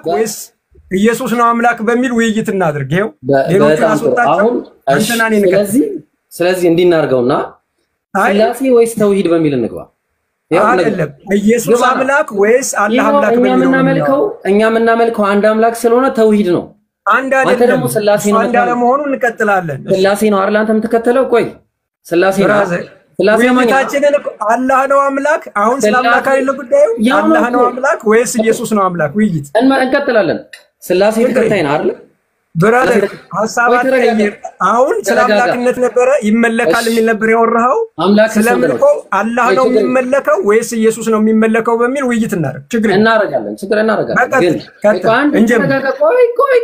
ወይስ ኢየሱስ ነው አምላክ በሚል ውይይት እናድርግ። ይሄው ሌሎቹ አስወጣቸው አንተናኔ ንቀ ስለዚህ እንዲናርገውና ስላሴ ወይስ ተውሂድ በሚል እንግባ። አይደለም ኢየሱስ አምላክ ወይስ አላህ አምላክ በሚል እኛ የምናመልከው አንድ አምላክ ስለሆነ ተውሂድ ነው። አንድ አይደለም ስላሴ ነው። አንድ አለመሆኑ እንቀጥላለን። ስላሴ ነው አይደል አንተ የምትከተለው? ቆይ ስላሴ ነው ስላሴ ማኛታችንን አላህ ነው አምላክ። አሁን ስላምላክ አይደለም ጉዳዩ። አላህ ነው አምላክ ወይስ ኢየሱስ ነው አምላክ? ውይይት እንቀጥላለን። ስላሴ ተከታይ ነው አይደል? ብራዘር ሐሳባት ቀይር። አሁን ስላምላክነት ነበረ ይመለካል የሚል ነበር ያወራው። ስለምንቆ አላህ ነው የሚመለከው ወይስ ኢየሱስ ነው የሚመለከው በሚል ውይይት እናደርግ። ችግር እናደርጋለን። ግን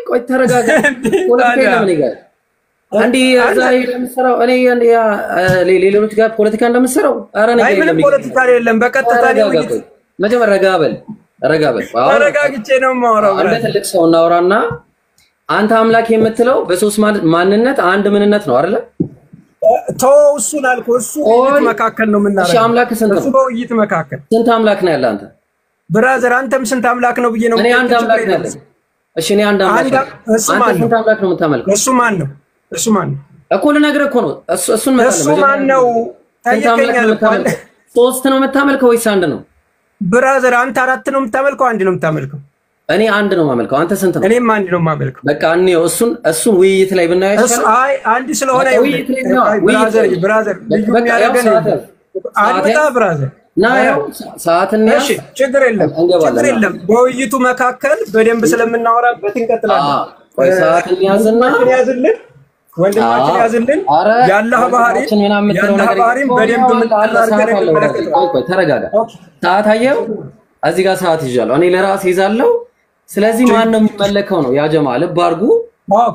ቆይ ተረጋጋ። ፖለቲካ ለምን ይጋር አንዲ ዛሬ ለምሰራው እኔ ሌሎች ጋር ፖለቲካ እንደምሰራው አረኔ አይደለም ፖለቲካ አይደለም በቀጥታ ነው ውይይት። መጀመሪያ ረጋበል ተረጋግቼ ነው የማወራው። አንተ ትልቅ ሰው እናወራና አንተ አምላክ የምትለው በሶስት ማንነት አንድ ምንነት ነው አይደል? ተውሱን አልኩ። እሱ ውይይት መካከል ነው የምናረጋው። እሺ አምላክ ስንት ነው? እሱ በውይይት መካከል ስንት አምላክ ነው ያለ አንተ? ብራዘር አንተም ስንት አምላክ ነው ብዬ ነው? እኔ አንድ አምላክ ነው ያለኝ። እሺ እኔ አንድ አምላክ ነው። አንተ ስንት አምላክ ነው የምታመልከው? እሱ ማን ነው እኮ ልነግርህ እኮ ነው። እሱን ማለት ነው። እሱ ማን ነው? ታየከኛል። ሶስት ነው የምታመልከው ወይስ አንድ ነው? ብራዘር አንተ አራት ነው የምታመልከው አንድ ነው የምታመልከው? እኔ አንድ ነው የማመልከው። አንተ ስንት ነው? እኔም አንድ ነው የማመልከው። በቃ እንየው። እሱን ውይይት ላይ ብናየው እሱ አይ አንድ ስለሆነ ብራዘር ልዩ የሚያደርገን አንተ ብራዘር ናው ሰዓትን እሺ ችግር የለም በውይይቱ መካከል በደንብ ስለምናወራበት እንቀጥላለን። ቆይ ሰዓትን ያዝልን ወንድማችን ያዝልን። ያላህ ባህሪን በደንብ ምንጠላርገን። ቆይ ተረጋጋ። ሰዓት አየው እዚህ ጋር ሰዓት ይዣለሁ እኔ ለራሴ ይዛለሁ። ስለዚህ ማን ነው የሚመለከው ነው ያ ጀማ ልብ አድርጉ።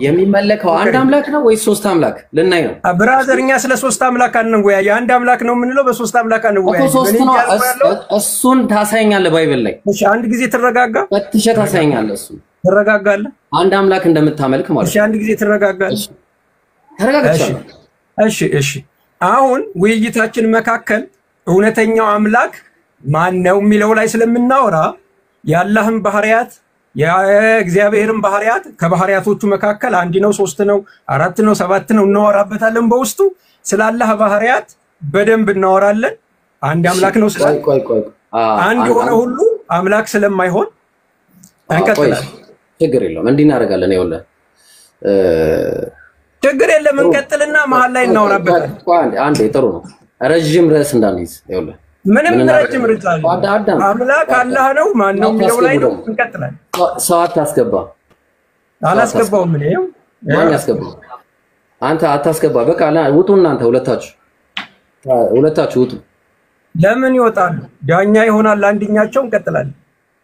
የሚመለከው አንድ አምላክ ነው ወይስ ሶስት አምላክ ልናይ ነው? ብራዘር እኛ ስለ ሶስት አምላክ አንወያይ። የአንድ አምላክ ነው የምንለው በሶስት አምላክ አንወያይ። እሱን ታሳየኛለህ ባይብል ላይ። እሺ አንድ ጊዜ ትረጋጋ። በትሸ ታሳየኛለህ። እሱ ትረጋጋለህ። አንድ አምላክ እንደምታመልክ ማለት ነው። እሺ አንድ ጊዜ ትረጋጋለህ። ተረጋጋቻለሁ። እሺ አሁን ውይይታችን መካከል እውነተኛው አምላክ ማን ነው የሚለው ላይ ስለምናወራ የአላህን ባህሪያት የእግዚአብሔርን ባህሪያት ከባህሪያቶቹ መካከል አንድ ነው ሶስት ነው አራት ነው ሰባት ነው እናወራበታለን። በውስጡ ስላላህ ባህሪያት በደንብ እናወራለን። አንድ አምላክ ነው ስለ አንድ ሆነ ሁሉ አምላክ ስለማይሆን እንቀጥላለን። ችግር የለውም እንዲህ እናደርጋለን። ይኸውልህ ችግር የለም እንቀጥልና መሀል ላይ እናወራበታለን። አንዴ ጥሩ ነው ረጅም ርዕስ እንዳንይዝ። ይኸውልህ ምንም ረጅም ርዕስ አምላክ አላህ ነው ማን ነው የሚለው ላይ ነው እንቀጥላለን። ሰዓት አታስገባ። አላስገባውም እኔ ማን ያስገባ? አንተ አታስገባ። በቃ ውጡ እናንተ ሁለታችሁ ውጡ። ለምን ይወጣሉ? ዳኛ ይሆናል አንድኛቸው። እንቀጥላለን።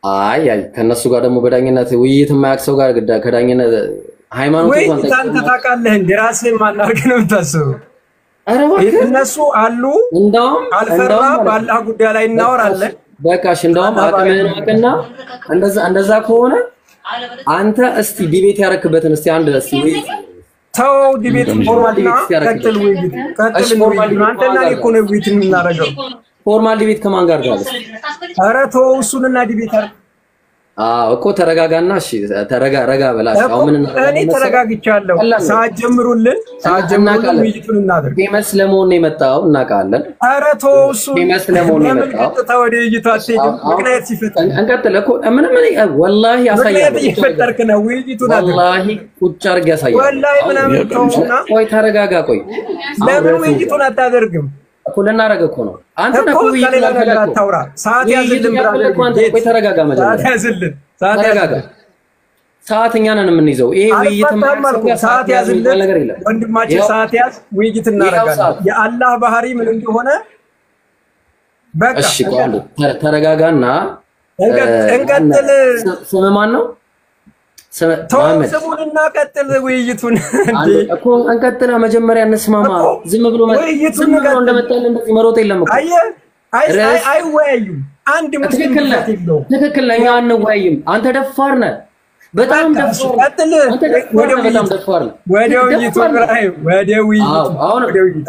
አይ ከነሱ ጋር ደግሞ በዳኝነት ውይይት የማያውቅ ሰው ጋር ከዳኝነት ሃይማኖት እንኳን አንተ ታውቃለህ እንዴ? ራስህን ማን አድርገህ ነው የምታስበው? እነሱ አሉ አልፈራ ባላህ ጉዳይ ላይ እናወራለን። በቃሽ እንደውም አቅምህን አቅና እንደዛ ከሆነ አንተ እስቲ ዲቤት ያረክበትን እስቲ አንድ ውይይት ተው። ዲቤት ፎርማል ዲቤት ቀጥል። ውይይት አንተና እኮ ነው ውይይት የምናደርገው። ፎርማል ዲቤት ከማን ጋር ጋር? ኧረ ተው እሱንና ዲቤት አድርግ። እኮ ተረጋጋና እሺ ረጋ በላሽ። አሁን ምን እኔ ተረጋግቻለሁ። ሰዓት ጀምሩልን ውይይቱን እናድርግ። ፌመስ ለመሆን ነው የመጣው እናውቃለን። ኧረ ተው እሱ ፌመስ ለመሆን ነው የመጣው። ወደ ውይይቱ አትሄድም። ምክንያት ሲፈጠር እንቀጥል እኮ ምንም ወላሂ ያሳያል። ይፈጠርክ ነው ውይይቱን አድርግ። ወላሂ ቁጭ አድርግ ያሳያል። ወላሂ ምናምን ተውና ቆይ ተረጋጋ። ቆይ ለምን ውይይቱን አታደርግም? እኮ ልናረግ እኮ ነው። አንተ ነው ውይይት ነገር አታውራ። ሰዓት ያዝልን ብራዘር። ቆይ ተረጋጋ። ሰዓት ያዝልን። ሰዓት እኛ ነን የምንይዘው። ይሄ ውይይት ሰዓት ያዝልን ነገር የለም። ወንድማችን ሰዓት ያዝ። ውይይት እናረጋለን። የአላህ ባህሪ ምን እንደሆነ በቃ እሺ። ቆይ ተረጋጋና እንቀጥል። ስም ማን ነው? ስሙንና ቀጥል ውይይቱን እኮ እንቀጥል። መጀመሪያ እንስማማ። ዝም ብሎ እንደመጣልን እንደዚህ መሮጥ የለም እኮ። አይወያዩም። አንድ ሙስሊም ትክክል ነህ። እኛ አንወያይም። አንተ ደፋር ነህ፣ በጣም ደፋር ነህ። ወደ ውይይቱ አሁን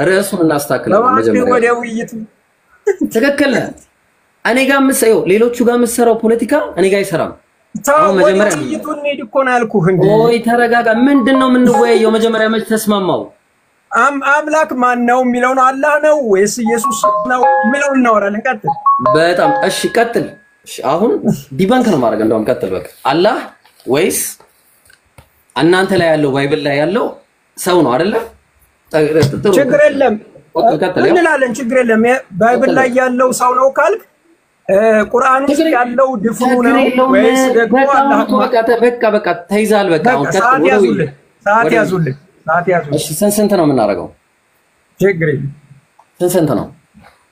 ርዕሱን እናስተካክላለን። መጀመሪያ ወደ ውይይቱ ትክክል ነህ። እኔ ጋር የምትሰራው ሌሎቹ ጋር የምትሰራው ፖለቲካ እኔ ጋር አይሰራም። ታው መጀመሪያ ይቱን እኮ ነው ያልኩህ እንዴ ወይ ተረጋጋ ምንድነው የምንወያየው መጀመሪያ መች ተስማማው አምላክ ማን ነው የሚለው ነው አላህ ነው ወይስ ኢየሱስ ነው የሚለው እናወራለን ቀጥል በጣም እሺ ቀጥል እሺ አሁን ዲባንክ ነው ማድረግ እንደውም ቀጥል በቃ አላህ ወይስ እናንተ ላይ ያለው ባይብል ላይ ያለው ሰው ነው አይደለ ችግር የለም እንላለን ችግር የለም ባይብል ላይ ያለው ሰው ነው ካልክ ቁርአን ውስጥ ያለው ድፍኑ ነው ወይስ ደግሞ አላህ በቃ ተይዛል በቃ አሁን ቀጥል ሰዓት ያዙልኝ እሺ ስንት ነው የምናደርገው ችግር የለም ስንት ነው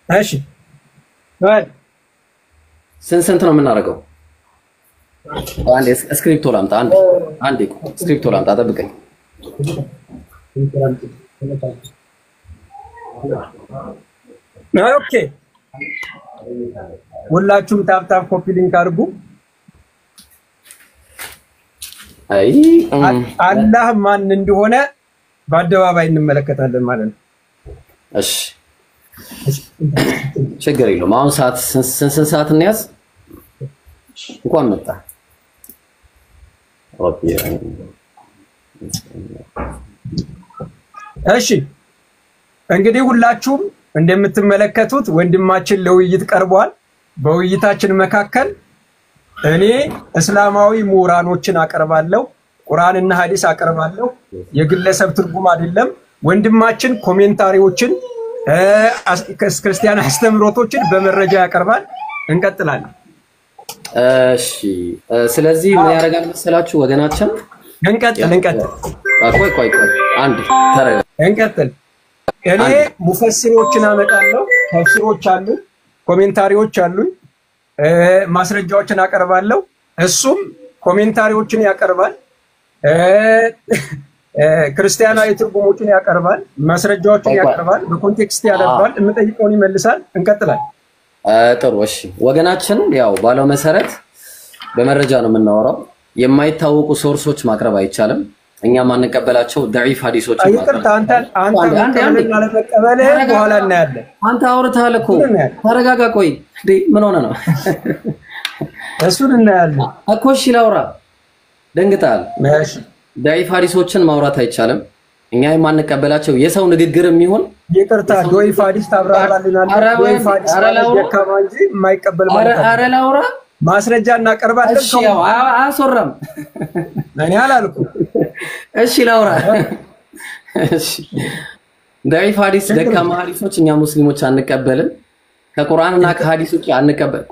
እሺ ወይ ስንት ነው የምናደርገው አንዴ ስክሪፕቶ ላምጣ አንዴ ስክሪፕቶ ላምጣ ጠብቀኝ ኦኬ ሁላችሁም ታፕ ኮፒ ሊንክ አድርጉ አይ አላህ ማን እንደሆነ በአደባባይ እንመለከታለን ማለት ነው እሺ ችግር የለውም አሁን ሰዓት እንያዝ እንኳን መጣ እሺ እንግዲህ ሁላችሁም እንደምትመለከቱት ወንድማችን ለውይይት ቀርቧል በውይይታችን መካከል እኔ እስላማዊ ምሁራኖችን አቀርባለሁ ቁርአንና ሐዲስ አቀርባለሁ የግለሰብ ትርጉም አይደለም ወንድማችን ኮሜንታሪዎችን ክርስቲያን አስተምሮቶችን በመረጃ ያቀርባል እንቀጥላለን እሺ ስለዚህ ምን ያደርጋል መሰላችሁ ወገናችን እንቀጥል ቆይ አንድ ተረጋ እንቀጥል እኔ ሙፈሲሮችን አመጣለሁ ተፍሲሮች አሉ ኮሜንታሪዎች አሉ ማስረጃዎችን አቀርባለሁ እሱም ኮሜንታሪዎችን ያቀርባል ክርስቲያናዊ ትርጉሞችን ያቀርባል ማስረጃዎችን ያቀርባል በኮንቴክስት ያደርጋል እንጠይቀውን ይመልሳል እንቀጥላለን ጥሩ እሺ ወገናችን ያው ባለው መሰረት በመረጃ ነው የምናወራው የማይታወቁ ሶርሶች ማቅረብ አይቻልም እኛ ማንቀበላቸው ضعيف ሐዲሶች አይቀርታ አንተ ለመቀበል በኋላ እናያለን አንተ አውርተሃል እኮ ተረጋጋ ቆይ ምን ሆነ ነው እሱን እናያለን እኮ እሺ ላውራ ደንግጣል ማሽ ضعيف ሐዲሶችን ማውራት አይቻልም እኛ የማንቀበላቸው የሰው ንግግርም ይሁን ይቅርታ ضعيف ሐዲስ ታብራራልናል ضعيف ሐዲስ የካማንጂ የማይቀበል ማለት አረ ላውራ ማስረጃ እናቀርባለን እሺ ያው አሶራም እኔ አላልኩ እሺ ላውራ እሺ ضعيف ሐዲስ ደካማ ሐዲሶች እኛ ሙስሊሞች አንቀበልም ከቁርአንና ከሐዲስ ውጪ አንቀበል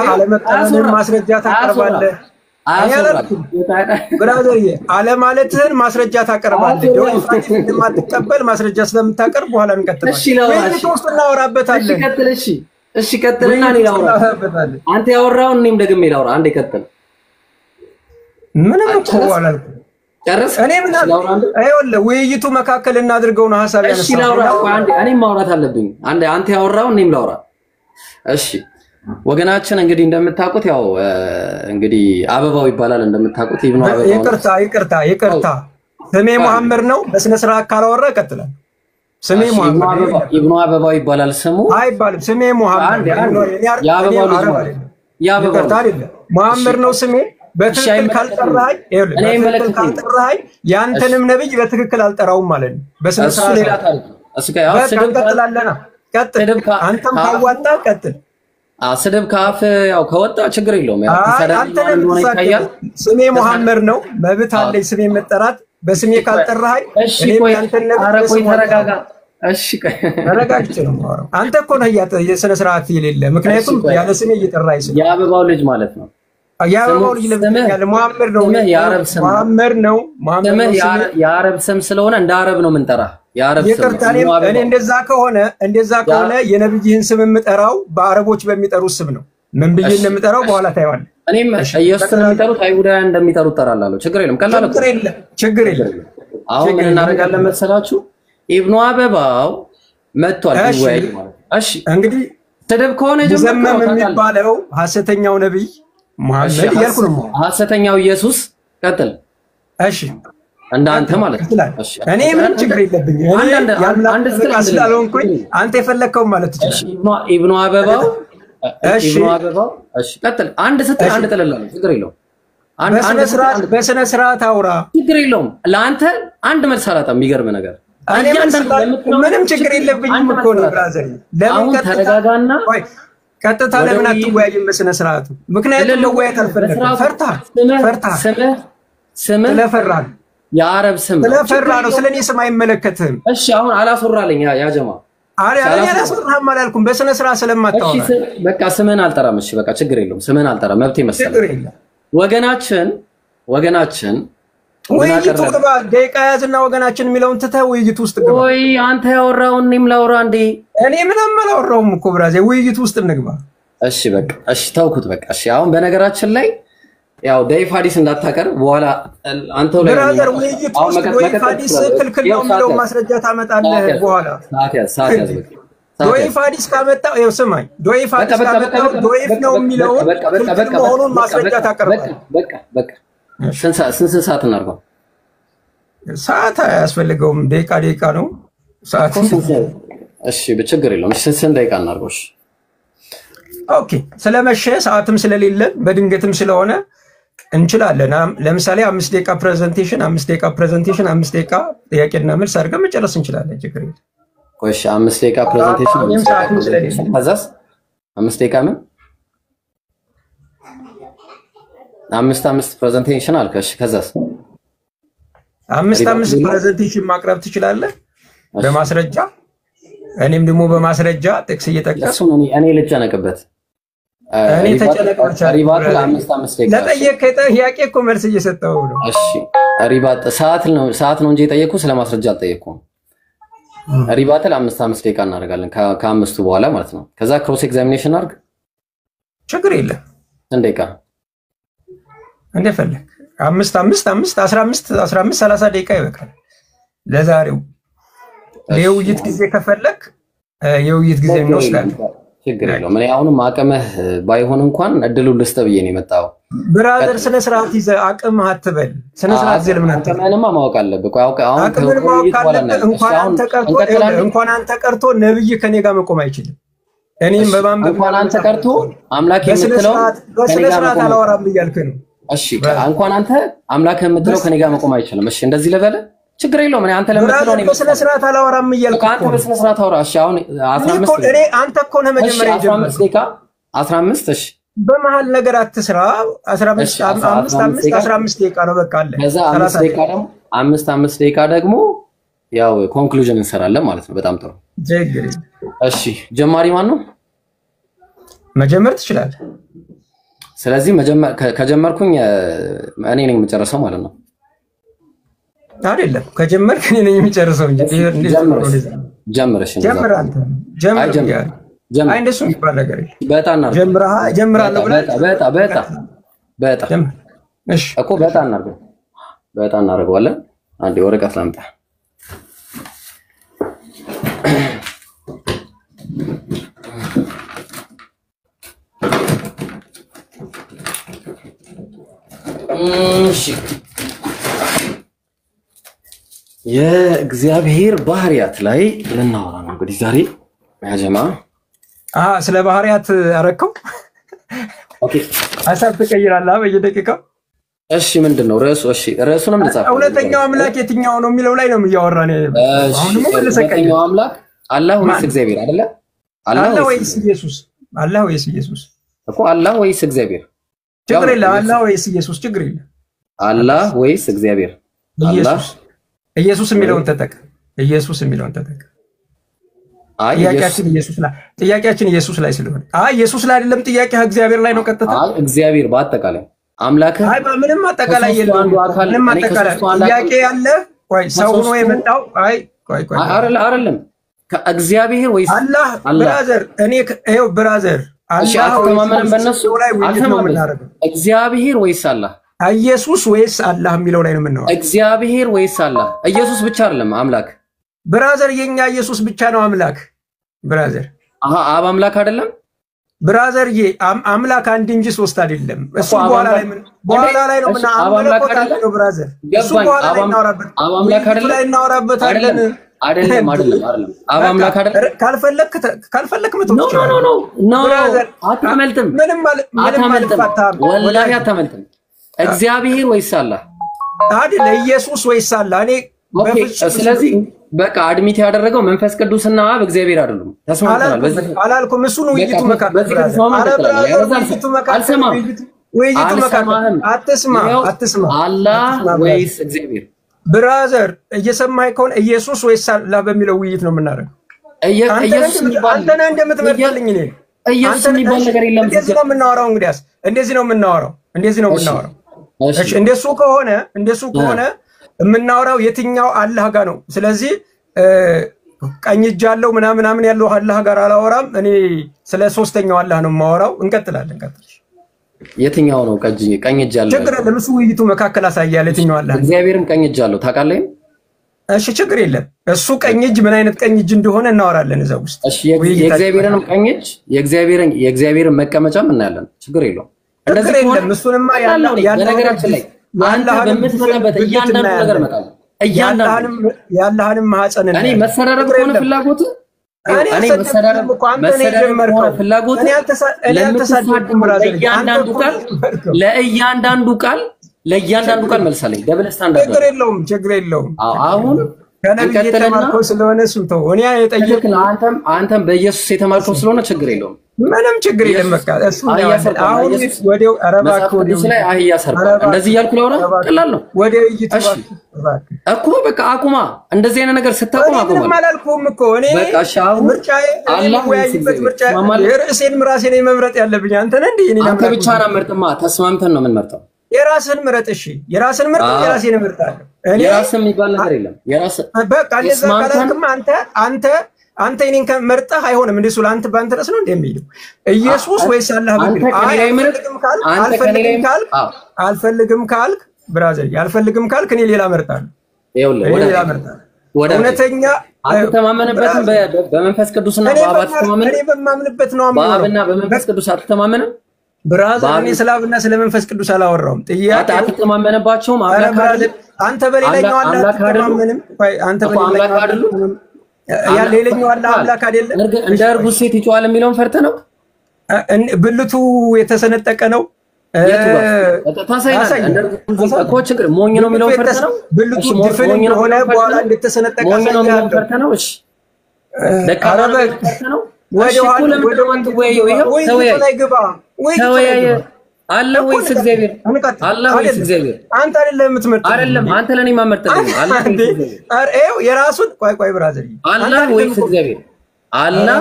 አለመቀበልን ማስረጃ ታቀርባለህ ብራዘርዬ አለማለትህን ማስረጃ ታቀርባለህ ضعيف ሐዲስ እንደማትቀበል ማስረጃ ስለምታቀርብ በኋላ እንቀጥላለን እሺ ላውራ እሺ እናወራበታለን እሺ ቀጥል እሺ ቀጥልና እኔ ላውራ አንተ ያወራው እኔም ደግሜ ላውራ አንዴ ቀጥል ምንም እኮ አላልኩም ጨርስ እኔ ምን አይወለ ውይይቱ መካከል እናድርገው ነው ሐሳብ ያነሳው እሺ ላውራ አንዴ እኔም ማውራት አለብኝ አንተ ያወራው እኔም ላውራ እሺ ወገናችን እንግዲህ እንደምታውቁት ያው እንግዲህ አበባው ይባላል እንደምታውቁት ኢብኑ አበባው ይቅርታ ስሜ መሐመድ ነው በስነ ስርዓት ካላወራ ይቀጥላል ስሜ መሐመድ ኢብኑ አበባው ይባላል ስሙ አይባልም ስሜ መሐመድ ያበባው ልጅ ነው ያበባው መሐመድ ነው ስሜ በትክክል ካልጠራኸኝ በትክክል ካልጠራኸኝ ያንተንም ነብይ በትክክል አልጠራውም ማለት ነው በስነ ስርዓት እሱ ጋር ቀጥላለና ቀጥል አንተም ካዋጣ ቀጥል ስድብ ካፍ ያው ከወጣ ችግር የለውም ያው ተሰደብ ስሜ መሐመድ ነው መብት አለኝ ስሜ መጠራት በስሜ ካልጠራኸኝ እኔም ያንተን ነብይ ተረጋጋ እሺ ተረጋግቼ ነው ማወራው አንተ እኮ ነው የሰነ ስርዓት የሌለ ምክንያቱም ያለ ስሜ እየጠራኸኝ ያበባው ልጅ ማለት ነው ያበባው ልጅ ለምን መሐመድ ነው መሐመድ ነው የአረብ ስም ስለሆነ እንደ አረብ ነው ምንጠራ ያረብ ስም እኔ እንደዛ ከሆነ የነብይህን ስም የምጠራው በአረቦች በሚጠሩት ስም ነው ምን ብዬ እንደምጠራው በኋላ ታይዋለህ እኔም ኢየሱስን የሚጠሩት አይሁዳውያን እንደሚጠሩት ጠራላለሁ ችግር የለም ቀላል ችግር የለም አሁን ምን እናደርጋለን መሰላችሁ ኢብኑ አበባው መጥቷል ወይ ማለት እሺ እንግዲህ ተደብ ከሆነ ዘመም የሚባለው ሐሰተኛው ነብይ መሐመድ ያልኩ ነው ሐሰተኛው ኢየሱስ ቀጥል እሺ እንዳንተ ማለት እሺ እኔ ምንም ችግር የለብኝም እኔ አንድ ስላልሆንኩኝ አንተ የፈለከው ማለት ትችላለህ ኢብኑ አበባው እሺ ኢብኑ አበባው እሺ ቀጥል አንድ ስትል አንድ ተለላለ ችግር የለውም በስነ ስርዓት አውራ ችግር የለውም ለአንተ አንድ መልስ አላጣም የሚገርም ነገር ምንም ችግር የለብኝም እኮ ነው ብራዘር ለምን ተረጋጋና ቀጥታ ለምን አትወያይም በስነ ስርዓቱ ምክንያቱም መወያየት አልፈለግም ፈርታ ስምህ ለፈራን የአረብ ስም ለፈራ ነው ስለኔ ስም አይመለከትም እሺ አሁን አላስወራልኝ ያ ጀማ አሬ አላስወራህም አላልኩም በስነ ስርዓት ስለማታወራ እሺ በቃ ስምህን አልጠራም እሺ በቃ ችግር የለውም ስምህን አልጠራም መብቴ መሰለኝ ወገናችን ውይይቱ ግባ ደቂቃ ያዝና ወገናችን የሚለውን ትተህ ውይይቱ ውስጥ ግባ ወይ አንተ ያወራውን እኔም ላውራ እንዴ እኔ ምንም አላወራሁም እኮ ብራዘር ውይይቱ ውስጥ እንግባ እሺ በቃ እሺ ተውኩት በቃ እሺ አሁን በነገራችን ላይ ያው ዳይፍ ሐዲስ እንዳታቀርብ በኋላ አንተው ላይ ብራዘር ውይይቱ ውስጥ ዳይፍ ሐዲስ ክልክል ነው የሚለው ማስረጃ ታመጣለህ በኋላ ሰዓት ያዝ በቃ ዶይፍ ሐዲስ ካመጣው ይኸው ስማኝ ዶይፍ ሐዲስ ካመጣው ዶይፍ ነው የሚለው ክልክል መሆኑን ማስረጃ ታቀርባለህ በቃ ስንት ሰዓት እናርገው ሰዓት አያስፈልገውም ደቂቃ ነው ሰዓት እሺ በችግር የለውም ስንት ደቂቃ እናርገው እሺ ኦኬ ስለመሸ ሰዓትም ስለሌለ በድንገትም ስለሆነ እንችላለን ለምሳሌ 5 ደቂቃ ፕሬዘንቴሽን 5 ደቂቃ ጥያቄና መልስ አድርገን መጨረስ እንችላለን ችግር የለም እሺ 5 ደቂቃ ፕሬዘንቴሽን ከዛስ 5 ደቂቃ ምን 5 ፕሬዘንቴሽን አልከሽ ከዛስ 5 ፕሬዘንቴሽን ማቅረብ ትችላለህ በማስረጃ እኔም ደግሞ በማስረጃ ጥቅስ እየጠቀስኩ እኔ ልጨነቅበት እኔ ተጨነቅኩት ሪባትል 5 ደቂቃ ለጠየቀኝ ጥያቄ እኮ መልስ እየሰጠው ነው እሺ ሪባት ሰዓት ነው እንጂ የጠየቅኩ ስለማስረጃ አልጠየቅኩም ሪባትል 5 ደቂቃ እናደርጋለን ከአምስቱ በኋላ ማለት ነው ከዛ ክሮስ ኤግዛሚኔሽን አድርግ ችግር የለም ስንት ደቂቃ እንደፈለክ 5 15 30 ደቂቃ ይበቃል ለዛሬው የውይይት ጊዜ ከፈለክ የውይይት ጊዜ እንወስዳለን ችግር የለውም እኔ አሁንም አቅምህ ባይሆን እንኳን እድሉን ልስጥብዬ ነው የመጣው ብራዘር ስነ ስርዓት ይዘህ አቅምህ አትበል ስነ ስርዓት ዘል ምን አቅምህንማ ማወቅ አለብህ አሁን እንኳን አንተ ቀርቶ ነብይ ከኔ ጋር መቆም አይችልም እኔም በማንበብ እንኳን አንተ ቀርቶ አምላክ የምትለው በስነ ስርዓት አላወራም እያልክ ነው እሺ እንኳን አንተ አምላክ የምትለው ከኔ ጋር መቆም አይችልም እሺ እንደዚህ ለበለ ችግር የለውም እኔ አንተ ለምትለው ነው በስነ ስርዓት አላወራም እያልክ አንተ በስነ ስርዓት አውራ እሺ አሁን 15 እኔ አንተ እኮ ነው መጀመሪያ የጀመርኩት 15 ደቂቃ 15 እሺ በመሃል ነገር አትስራ 15 ደቂቃ ነው በቃ አለ ከዛ 5 ደቂቃ ደግሞ ያው ኮንክሉዥን እንሰራለን ማለት ነው በጣም ጥሩ ጀግሪ እሺ ጀማሪ ማን ነው መጀመር ትችላለህ ስለዚህ ከጀመርኩኝ እኔ ነኝ የምጨርሰው ማለት ነው አይደለም ከጀመርክ እኔ ነኝ የምጨርሰው እንጂ ጀምረሽ ጀምር አንተ ጀምር እንደሱ ይባል ነገር በጣም ጀምራለሁ በጣም እሺ እኮ በጣም እናደርገዋለን አንዴ ወረቀት ላምጣ እሺ የእግዚአብሔር ባህሪያት ላይ ልናወራ ነው እንግዲህ ዛሬ ያጀማ ስለ ባህሪያት አረከው ኦኬ ሐሳብ ተቀይራለህ በየደቂቃው እሺ ምንድነው ርዕሱ እሺ ርዕሱንም ልጻፍ እውነተኛው አምላክ የትኛው ነው የሚለው ላይ ነው የሚያወራን አሁን ደግሞ እውነተኛው አምላክ አላህ ወይስ እግዚአብሔር አይደለ አላህ ወይስ ኢየሱስ እኮ አላህ ወይስ እግዚአብሔር ችግር የለም አላህ ወይስ ኢየሱስ ችግር የለም አላህ ወይስ እግዚአብሔር ኢየሱስ የሚለውን ተጠቅ ጥያቄያችን ኢየሱስ ላይ ስለሆነ ኢየሱስ ላይ አይደለም ጥያቄ እግዚአብሔር ላይ ነው ቀጥታ እግዚአብሔር በአጠቃላይ አምላክ ምንም አጠቃላይ የለም ምንም አጠቃላይ ጥያቄ ያለ ወይ ሰው ነው የመጣው ቆይ አይደለም ከእግዚአብሔር ወይስ አላህ ብራዘር እኔ ይሄው ብራዘር አላህ ተማመን በእነሱ እግዚአብሔር ወይስ አላህ ኢየሱስ ወይስ አላህ የሚለው ላይ ነው የምናወራው እግዚአብሔር ወይስ አላህ ኢየሱስ ብቻ አይደለም አምላክ ብራዘር የኛ ኢየሱስ ብቻ ነው አምላክ ብራዘር አብ አምላክ አይደለም ብራዘር አምላክ አንድ እንጂ ሶስት አይደለም እሱ በኋላ ላይ ነው ምን አምላክ አይደለም ብራዘር እሱ በኋላ ላይ እናወራበት አብ አምላክ አይደለም ላይ እናወራበታለን አይደለም አብ አምላክ አይደለም ካልፈለክ ኖ አታመልጥም ወላሂ አታመልጥም እግዚአብሔር ወይስ አላህ አይደለ ኢየሱስ ወይስ አላህ እኔ ስለዚህ በቃ አድሚት ያደረገው መንፈስ ቅዱስና አብ እግዚአብሔር አይደሉም ተስማምተናል በዚህ አላልኩም እሱ ነው ውይይቱ መካከል አልሰማም ውይይቱ መካከል አትስማ አላህ ወይስ እግዚአብሔር ብራዘር እየሰማኸኝ ከሆነ ኢየሱስ ወይስ አላህ በሚለው ውይይት ነው የምናደርገው ኢየሱስ አንተ ነህ እንደምትመርጥልኝ እኔ ኢየሱስ የሚባል ነገር የለም እንደዚህ ነው የምናወራው እንግዲያስ እንደዚህ ነው የምናወራው እሺ እንደሱ ከሆነ የምናወራው የትኛው አላህ ጋር ነው ስለዚህ ቀኝ እጅ ያለው ምናምን ያለው አላህ ጋር አላወራም እኔ ስለ ሶስተኛው አላህ ነው የማወራው እንቀጥላለን የትኛው ነው ቀኝ እጅ ያለው ችግር የለም እሱ ውይይቱ መካከል አሳያለ የትኛው አላህ እግዚአብሔርም ቀኝ እጅ አለው ታውቃለህ እሺ ችግር የለም እሱ ቀኝ እጅ ምን አይነት ቀኝ እጅ እንደሆነ እናወራለን እዛው ውስጥ እሺ የእግዚአብሔርን ቀኝ እጅ የእግዚአብሔርን መቀመጫም እናያለን ችግር የለውም እንደዚህ ከሆነ እሱንማ ያለው ነገራችን ላይ አንተ በምትመጣበት እያንዳንዱ ነገር መጣለ ያላህንም ማህፀን እኔ መሰራረብ ከሆነ ፍላጎት እኔ መሰራረብ ከሆነ ፍላጎት ለእያንዳንዱ ቃል መልሳለኝ ደብል ስታንዳርድ ችግር የለውም አሁን ከነብይ የተማርከው ስለሆነ ስንተው እኔ የጠየቅኩህ አንተም በኢየሱስ የተማርከው ስለሆነ ችግር የለውም ምንም ችግር የለም በቃ እሱ አሁን ወዲው አረባክ ወዲው ላይ አህያ ሰርባ እንደዚህ ያልኩ ነው ቀላል ነው ወዲው ይይጥባ እኮ በቃ አቁማ እንደዚህ አይነት ነገር ስታቆም አቁማ ማላልኩም እኮ እኔ በቃ ሻው ምርጫዬ አላህ ወይበት ምርጫዬ የራሴን ምራሴን መምረጥ ያለብኝ አንተ ነህ እንዴ እኔ አንተ ብቻ ነው መርጥማ ተስማምተን ነው ምን መርጠው የራስን ምረጥ እሺ የራስን ምርጥ የራሴን ምርጣለሁ እኔ የራስን የሚባል ነገር የለም የራስ በቃ እንደዛ ካላልክም አንተ እኔን ከመርጠህ አይሆንም እንደሱ ለአንተ ባንተ ረስ ነው እንደሚሄደው ኢየሱስ ወይስ አላህ በሚል አልፈልግም ካልክ ብራዘር አልፈልግም ካልክ እኔ ሌላ መርጣለሁ ወደ እውነተኛ አትተማመንበትም በመንፈስ ቅዱስና በአባት ተማመን እኔ በማምንበት ነው በአብና በመንፈስ ቅዱስ አትተማመንም ብራዘር እኔ ስላብና ስለመንፈስ ቅዱስ አላወራውም ጥያቄ አትተማመንባቸውም አንተ በሌላኛው አላህ አትተማመንም አንተ በሌላኛው አይደለም ያ ሌላኛው አላህ አምላክ አይደለም እንደ እርጉዝ ሴት ይጮሃል የሚለውን ፈርተ ነው ብልቱ የተሰነጠቀ ነው ታሳይናለህ እንደ እርጉዝ እኮ ችግር ሞኝ ነው የሚለውን ፈርተ ነው ብልቱ ድፍን ሆነ በኋላ እንደተሰነጠቀ ነው የሚለውን ፈርተ ነው እሺ ደካማ ፈርተ ነው ወደ ወንድ ወይ ላይ ግባ ወይ አላህ ወይስ እግዚአብሔር አላህ ወይስ እግዚአብሔር አንተ አይደለም የምትመርጥ አይደለም አንተ ለኔ ማመርጠልኝ አላህ አሬው የራሱን ቆይ ብራዘር አላህ ወይስ እግዚአብሔር አላህ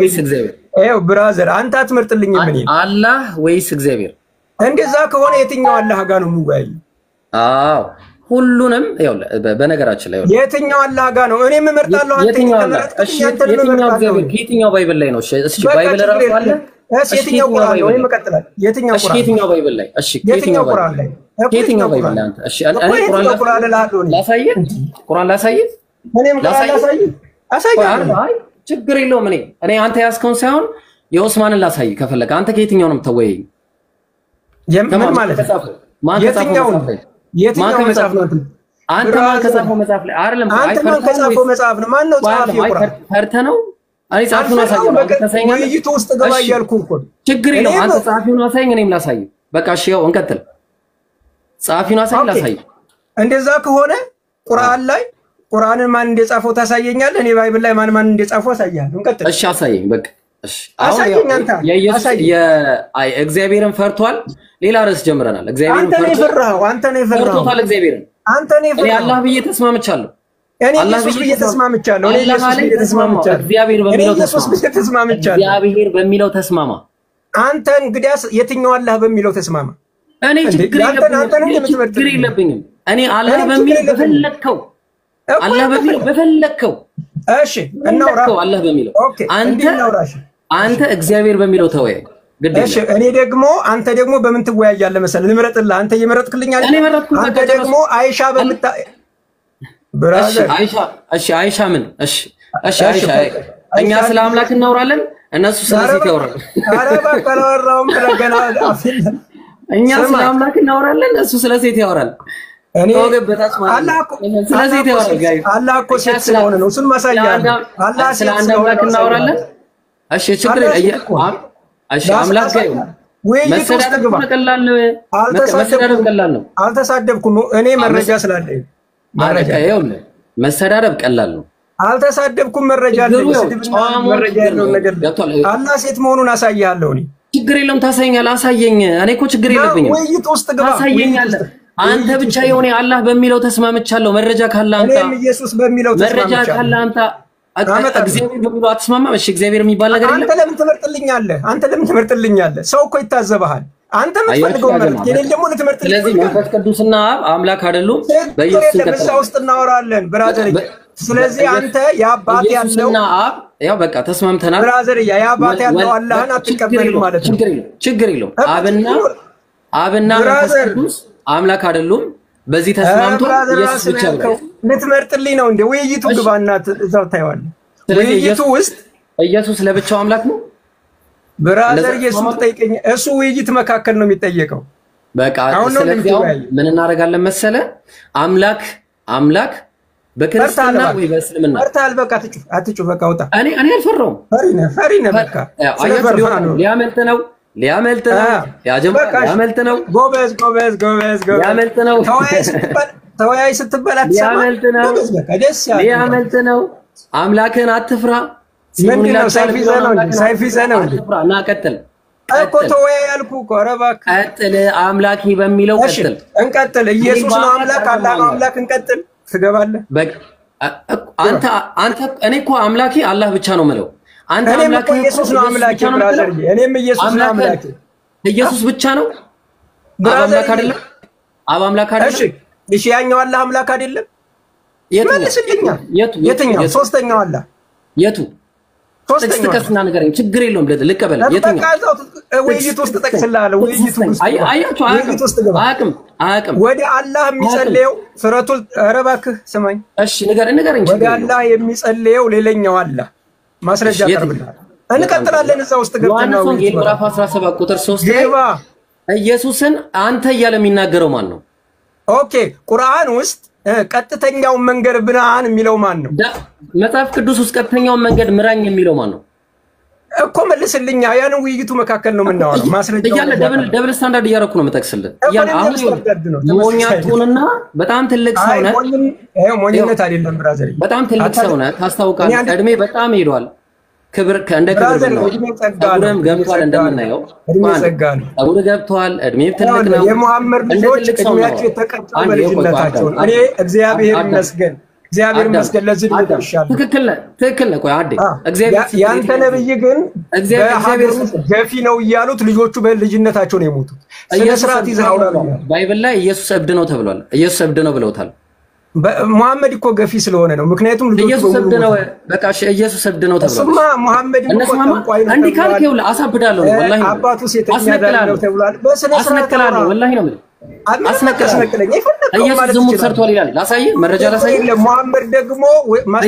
ወይስ እግዚአብሔር ኤው ብራዘር አንተ አትመርጥልኝ ምን አላህ ወይስ እግዚአብሔር እንደዛ ከሆነ የትኛው አላህ ጋር ነው ሙጋይ አዎ ሁሉንም ያው በነገራችን ላይ የትኛው አላህ ጋር ነው እኔ የምመርጣለሁ አንተ የትኛው ባይብል ላይ ነው እሺ ባይብል ራሱ አለ የትኛው ቁርአን ነው መቀጠላል የትኛው ባይብል ላይ እሺ የትኛው ቁርአን ላይ የትኛው ባይብል ላይ አንተ እሺ እኔ ቁርአን ላሳየህ ቁርአን ላሳየህ እኔም ላሳየህ አይ ችግር የለውም እኔ አንተ ያስከውን ሳይሆን የኡስማንን ላሳየህ ከፈለክ አንተ ከየትኛው ነው የምትወያይ ምን ማለት የትኛው መጽሐፍ ነው አንተ ማን ከጻፈው መጽሐፍ ላይ አይደለም አንተ ማን ከጻፈው መጽሐፍ ነው ማን ነው ጻፊው ቁርአን ፈርተ ነው አይ ጻፉን አሳየኝ ውይይቱ ውስጥ ገባ እያልኩ እኮ ችግር የለውም አንተ ጻፊውን አሳየኝ እኔም ላሳይ በቃ እሺ ያው እንቀጥል ጻፊውን አሳየኝ ላሳይ እንደዛ ከሆነ ቁርአንን ማን እንደጻፈው ታሳየኛለህ እኔ ባይብል ላይ ማን እንደጻፈው አሳያለሁ እንቀጥል እሺ አሳየኝ በቃ እሺ አሳየኝ አንተ የኢየሱስ እግዚአብሔርን ፈርቷል ሌላ ርዕስ ጀምረናል እግዚአብሔርን ፈርቷል አንተ ነህ የፈራኸው እግዚአብሔርን አንተ ነህ የፈራኸው እኔ አላህ ብዬ ተስማምቻለሁ እኔ ኢየሱስ ብዬ ተስማምቻለሁ እኔ ኢየሱስ ብዬ ተስማምቻለሁ እግዚአብሔር በሚለው ተስማማ አንተ እንግዲያስ የትኛው አላህ በሚለው ተስማማ እኔ ችግር የለብኝም እኔ አላህ በሚለው በፈለከው እሺ እናውራ አላህ በሚለው አንተ እግዚአብሔር በሚለው ተወያይ እሺ እኔ ደግሞ አንተ ደግሞ በምን ትወያያለህ መሰለህ ልምረጥልህ አንተ እየመረጥክልኝ አይደል አንተ ደግሞ አይሻ በምታ ብራዘር አይሻ ምን እሺ አይሻ እኛ ስለ አምላክ እናወራለን እነሱ ስለ ሴት ያወራሉ አረባ ካላወራውም ተገና እኛ ስለ አምላክ እናወራለን እሱ ስለ ሴት ያወራል እኔ አላህ እኮ ሴት ስለሆነ ነው እሱን ማሳያለሁ አላህ ስለ አንድ አምላክ እናወራለን እሺ ችግር እሺ አምላክ ውይይት ውስጥ ግባ። መሰዳደብ ቀላል ነው። አልተሳደብኩም እኔ መረጃ ስላለኝ መረጃ ይኸውልህ፣ መሰዳደብ ቀላል ነው። አልተሳደብኩም መረጃ አለኝ። መረጃ ያለው ነገር አላህ ሴት መሆኑን አሳያለሁ። እኔ ችግር የለውም ታሳየኛለህ። አሳየኝ። እኔ እኮ ችግር የለብኝም። ውይይት ውስጥ ግባ። ታሳየኛለህ። አንተ ብቻ የሆነ አላህ በሚለው ተስማምቻለሁ። መረጃ ካለ አንተ ኢየሱስ በሚለው መረጃ ካለ አንተ እግዚአብሔር በሚለው አትስማማም? እሺ እግዚአብሔር የሚባል ነገር የለም። አንተ ለምን ትመርጥልኛለህ? ሰው እኮ ይታዘብሃል። አንተ የምትፈልገው መረጃ የሌለ ደግሞ ልትመርጥልኝ። ስለዚህ መንፈስ ቅዱስና አምላክ አይደሉም። በኢየሱስ ክርስቶስ ውስጥ እናወራለን ብራዘር። ስለዚህ አንተ ያባቴ ያለውና ያው በቃ ተስማምተናል ብራዘር። ያባቴ ያለው አላህን አትቀበልም ማለት ነው። ችግር የለውም። አብና መንፈስ ቅዱስ አምላክ አይደሉም። በዚህ ተስማምቶ ኢየሱስ ብቻ ነው። ልትመርጥልኝ ነው እንዴ? ውይይቱ ግባና እዛው ታየዋለህ። ውይይቱ ውስጥ ኢየሱስ ለብቻው አምላክ ነው ብራዘር። ኢየሱስ ጠይቀኝ። እሱ ውይይት መካከል ነው የሚጠየቀው። በቃ ስለዚህ ምን እናደርጋለን መሰለ? አምላክ በክርስትና ወይ በእስልምና ፈርታል። በቃ አትጩህ። በቃ ውጣ። እኔ አልፈራውም። ፈሪ ነህ። በቃ ሊያመልጥ ነው ሊያመልጥ ነው። ጎበዝ ሊያመልጥ ነው። ተወያይ ስትበል አትሰማም። ሊያመልጥ ነው። አምላክን አትፍራ። ምንድነው? ሰይፍ ይዘህ ነው እንዴ? እና ቀጥል እኮ ተወያይ ያልኩህ እኮ። ኧረ እባክህ ቀጥል። አምላኪ በሚለው ቀጥል። እንቀጥል። ኢየሱስ ነው አምላክ፣ አላህ ነው አምላክ። እንቀጥል። ትገባለህ። አንተ እኔ እኮ አምላኪ አላህ ብቻ ነው የምለው። አንተ አምላክ ኢየሱስ ነው አምላክ ብራዘር። እኔም ኢየሱስ ነው አምላክ። ኢየሱስ ብቻ ነው አምላክ አይደለም? አምላክ አይደለም? እሺ ያኛው አላህ አምላክ አይደለም? የትኛው? ሶስተኛው አላህ የቱ? ሶስተኛው ከስና ነገር ችግር የለውም። ልቀበል። የትኛው? ውይይት ውስጥ ጠቅስልሃለሁ። ውይይት ውስጥ አያውቅም። ወደ አላህ የሚጸልየው ሱረቱል ኧረ እባክህ ስማኝ። እሺ ንገረኝ። ወደ አላህ የሚጸልየው ሌላኛው አላህ ማስረጃ ቀርብልሃል። እንቀጥላለን። እዛ ውስጥ ገብተናል። ዮሐንስ ወንጌል ምዕራፍ 17 ቁጥር 3 ላይ ኢየሱስን አንተ እያለ የሚናገረው ማን ነው? ኦኬ ቁርአን ውስጥ ቀጥተኛውን መንገድ ብርሃን የሚለው ማን ነው? መጽሐፍ ቅዱስ ውስጥ ቀጥተኛውን መንገድ ምራኝ የሚለው ማን ነው እኮ? መልስልኛ። ያን ውይይቱ መካከል ነው የምናወራው። ማስረጃ እያለ ደብል ስታንዳርድ እያደረኩ ነው የምጠቅስልህ። አሁን ሞኛቱንና በጣም ትልቅ ሰው ነህ። ሞኝነት አይደለም ብራዘር፣ በጣም ትልቅ ሰው ነህ። ታስታውቃለህ። እድሜ በጣም ሄዷል። ክብር እንደ ክብር ነው። ጸጉርም ገብቷል። እንደምናየው ጸጉር ገብቷል። እድሜ ትልቅ ነው። የሙሐመድ ልጆች እድሜያቸው የተቀጠለ በልጅነታቸው። እኔ እግዚአብሔር ይመስገን ለዚህ ልደርሻለሁ። ትክክል ነህ። ቆይ አዴ ያንተ ነብይ ግን እግዚአብሔር ገፊ ነው እያሉት ልጆቹ በልጅነታቸው ነው የሞቱት። ስነ ስርዓት ይዘህ አውራ። ባይብል ላይ ኢየሱስ እብድ ነው ተብሏል። ኢየሱስ እብድ ነው ብለውታል። ሙሐመድ እኮ ገፊ ስለሆነ ነው። ምክንያቱም ልጆቹ ኢየሱስ እብድ ነው። በቃ ኢየሱስ እብድ ነው ተብሏል። እሱማ ሙሐመድ እኮ ተንቋይ ነው። እንዲህ ካልክ ይኸውልህ አሳብዳለሁ። ወላሂ አባቱ ሴተኛ ነው ተብሏል። በስነ ስርዓት አስነክላለሁ። ወላሂ ነው አስነክላለሁ። ኢየሱስ ዝሙት ሰርቷል ይላል። ላሳይህ፣ መረጃ ላሳይህ። ሙሐመድ ደግሞ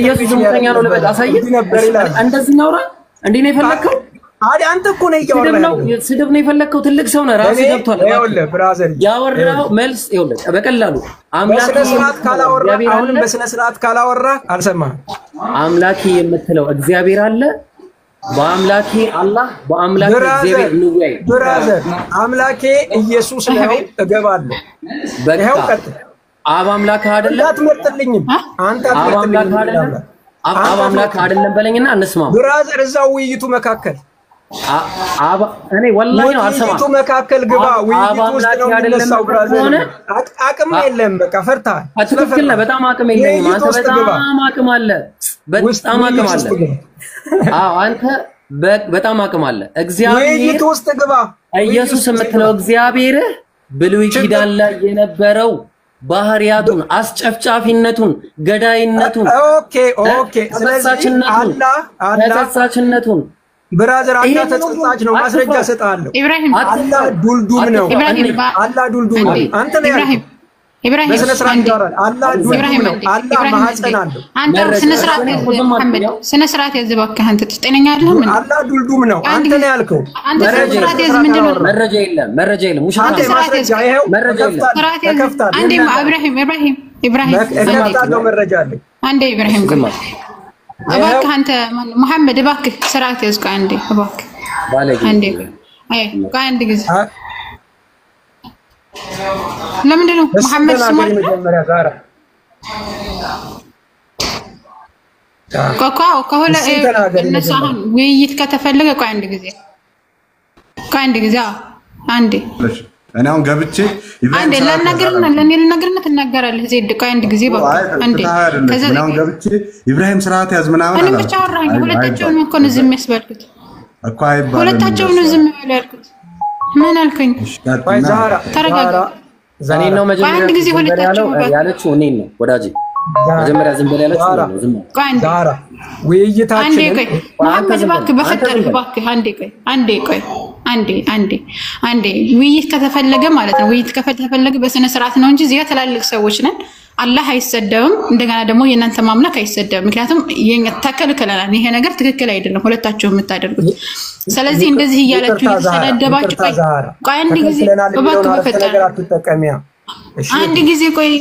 ኢየሱስ ዝሙተኛ ነው ልበል። ላሳይህ። እንደዚህ እናውራ። እንዴ ነው የፈለከው? አዲ አንተ እኮ ነው ያወራው። ስድብ ነው የፈለከው። ትልቅ ሰው ነው። ራስህ ገብቷል። ይኸውልህ ብራዘር ያወራው መልስ ይኸውልህ በቀላሉ አምላክ በስነ ስርዓት ካላወራ አሁንም በስነ ስርዓት ካላወራ አልሰማህም። አምላኪ የምትለው እግዚአብሔር አለ። በአምላኬ አላህ በአምላኬ እግዚአብሔር ነው ወይ ብራዘር? አምላኬ ኢየሱስ ነው። እገባለሁ። ይሄው ቀጥል። አብ አምላክ አይደለም? አትመርጥልኝም አንተ። አብ አምላክ አይደለም በለኝና እንስማማ ብራዘር። እዛው ውይይቱ መካከል እኔ ወላሂ ነው አልሰማም። ውይይቱ መካከል ግባ። ውይይቱ ውስጥ ነው የሚነሳው ብራዘር። አቅም የለም። በቃ ፈርተሃል። ትክክል ነህ። በጣም አቅም የለኝም። አንተ በጣም አቅም አለ። በጣም አቅም አለ። አንተ በጣም አቅም አለ። እግዚአብሔር ውይይቱ ውስጥ ግባ። ኢየሱስ የምትለው እግዚአብሔር ብሉይ ኪዳን ላይ የነበረው ባህሪያቱን፣ አስጨፍጫፊነቱን፣ ገዳይነቱን፣ ተጸጻችነቱን ብራዘር አንተ ተጸጻች ነው። ማስረጃ ሰጣለሁ። አላህ ዱልዱም ነው። አላህ ዱልዱም ነው። አንተ ነው ኢብራሂም በስነ ስርዓት ይወራል። አላህ ዱልዱም ነው። አላህ ማህፀን አለው። አንተ ስነ ስርዓት ያዝባከህ። አንተ ጤነኛ አይደለም። አላህ ዱልዱም ነው። አንተ ነው ያልከው። አንተ ስነ ስርዓት ያዝ ምንድነው? መረጃ የለም። ውሸት አንተ ማስረጃ ይሄው ተከፍታለህ። አንዴ ኢብራሂም ተከፍታለህ። መረጃ አለኝ። አንዴ ኢብራሂም ግማ እባክህ። አንተ መሐመድ እባክህ ስርዓት ያዝከው። አንዴ እባክህ። አንዴ ቆይ አንድ ጊዜ ለምንድን ነው መሐመድ ስሟል መጀመሪያ ዛራ ኮካው ከሆነ እነሱ አሁን ውይይት ከተፈለገ ቆይ አንድ ጊዜ አንዴ እኔ አሁን ገብቼ አንዴ ለነገርና ትናገራለህ ዜድ ቆይ አንድ ጊዜ በቃ አንዴ ከዛ አሁን ገብቼ ኢብራሂም ስርዓት ያዝ ምናምን እኔ ብቻ አወራኝ ሁለታቸውን እኮ ነው ዝም ያስባልኩት እኮ አይባልም ሁለታቸውን ነው ዝም ያልኩት ምን አልከኝ ቆይ ዛራ ተረጋጋ ዘኔ ነው መጀመሪያ ያለችው እኔ ነው ወዳጄ መጀመሪያ ዝም ብለ ያለችው ነው ዝም ዛራ ውይይታችን አንዴ ቆይ መሐመድ እባክህ በፈጠርህ እባክህ አንዴ ውይይት ከተፈለገ ማለት ነው ውይይት ከተፈለገ በስነ ስርዓት ነው እንጂ እዚያ ተላልቅ ሰዎች ነን አላህ አይሰደብም እንደገና ደግሞ የእናንተ ማምለክ አይሰደብም ምክንያቱም የኛ ተከልከለናል ይሄ ነገር ትክክል አይደለም ሁለታችሁ የምታደርጉት ስለዚህ እንደዚህ እያላችሁ እየተሰደባችሁ ቆይ አንድ ጊዜ እባክህ በፈጠርህ አንድ ጊዜ ቆይ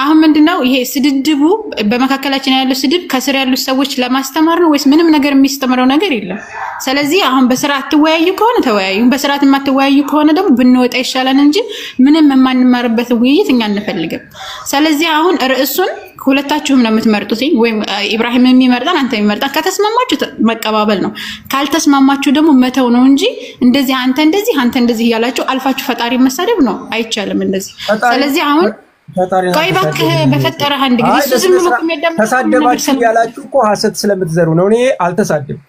አሁን ምንድነው ይሄ ስድድቡ በመካከላችን ያለው ስድብ ከስር ያሉት ሰዎች ለማስተማር ነው ወይስ ምንም ነገር የሚስተምረው ነገር የለም ስለዚህ አሁን በስርዓት ተወያዩ ከሆነ ተወያዩ በስርዓት የማትወያዩ ከሆነ ደግሞ ብንወጣ ይሻላል እንጂ ምንም የማንማርበት ውይይት እኛ አንፈልግም ስለዚህ አሁን ርዕሱን ሁለታችሁም ነው የምትመርጡት ወይ ኢብራሂም የሚመርጣን አንተ የሚመርጣን ከተስማማችሁ መቀባበል ነው ካልተስማማችሁ ደግሞ መተው ነው እንጂ እንደዚህ አንተ እንደዚህ ያላችሁ አልፋችሁ ፈጣሪ መሰደብ ነው አይቻልም እንደዚህ ስለዚህ አሁን ቆይ እባክህ በፈጠረህ አንድ ጊዜ እሱ ዝም ብሎ የሚያዳምጥ ተሳደባችሁ ያላችሁ እኮ ሐሰት ስለምትዘሩ ነው እኔ አልተሳደብም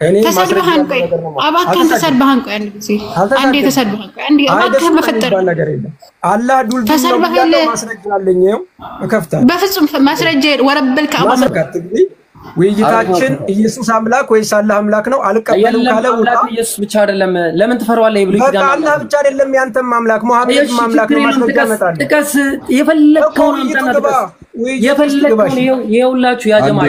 እኔ ተሰድበሃን ቆይ አባካን ተሰድበሃን ቆይ አንድ ጊዜ አንዴ ተሰድበሃን ቆይ አንዴ አባካን በፈጠረህ ነገር የለም አላህ ዱል ማስረጃለኝ ነው እከፍታለሁ በፍጹም ማስረጃ ወረበል ከአባማት ውይይታችን ኢየሱስ አምላክ ወይስ አላህ አምላክ ነው አልቀበልም ካለ አምላክ ኢየሱስ ብቻ አይደለም ለምን ትፈራዋለህ ይብሉ ይዳና አላህ ብቻ አይደለም ያንተም አምላክ መሐመድ አምላክ ነው ማስረጃ መጣል ጥቀስ የፈለከውን አምጣና የፈለከውን ይኸውላችሁ ያ ጀማዓ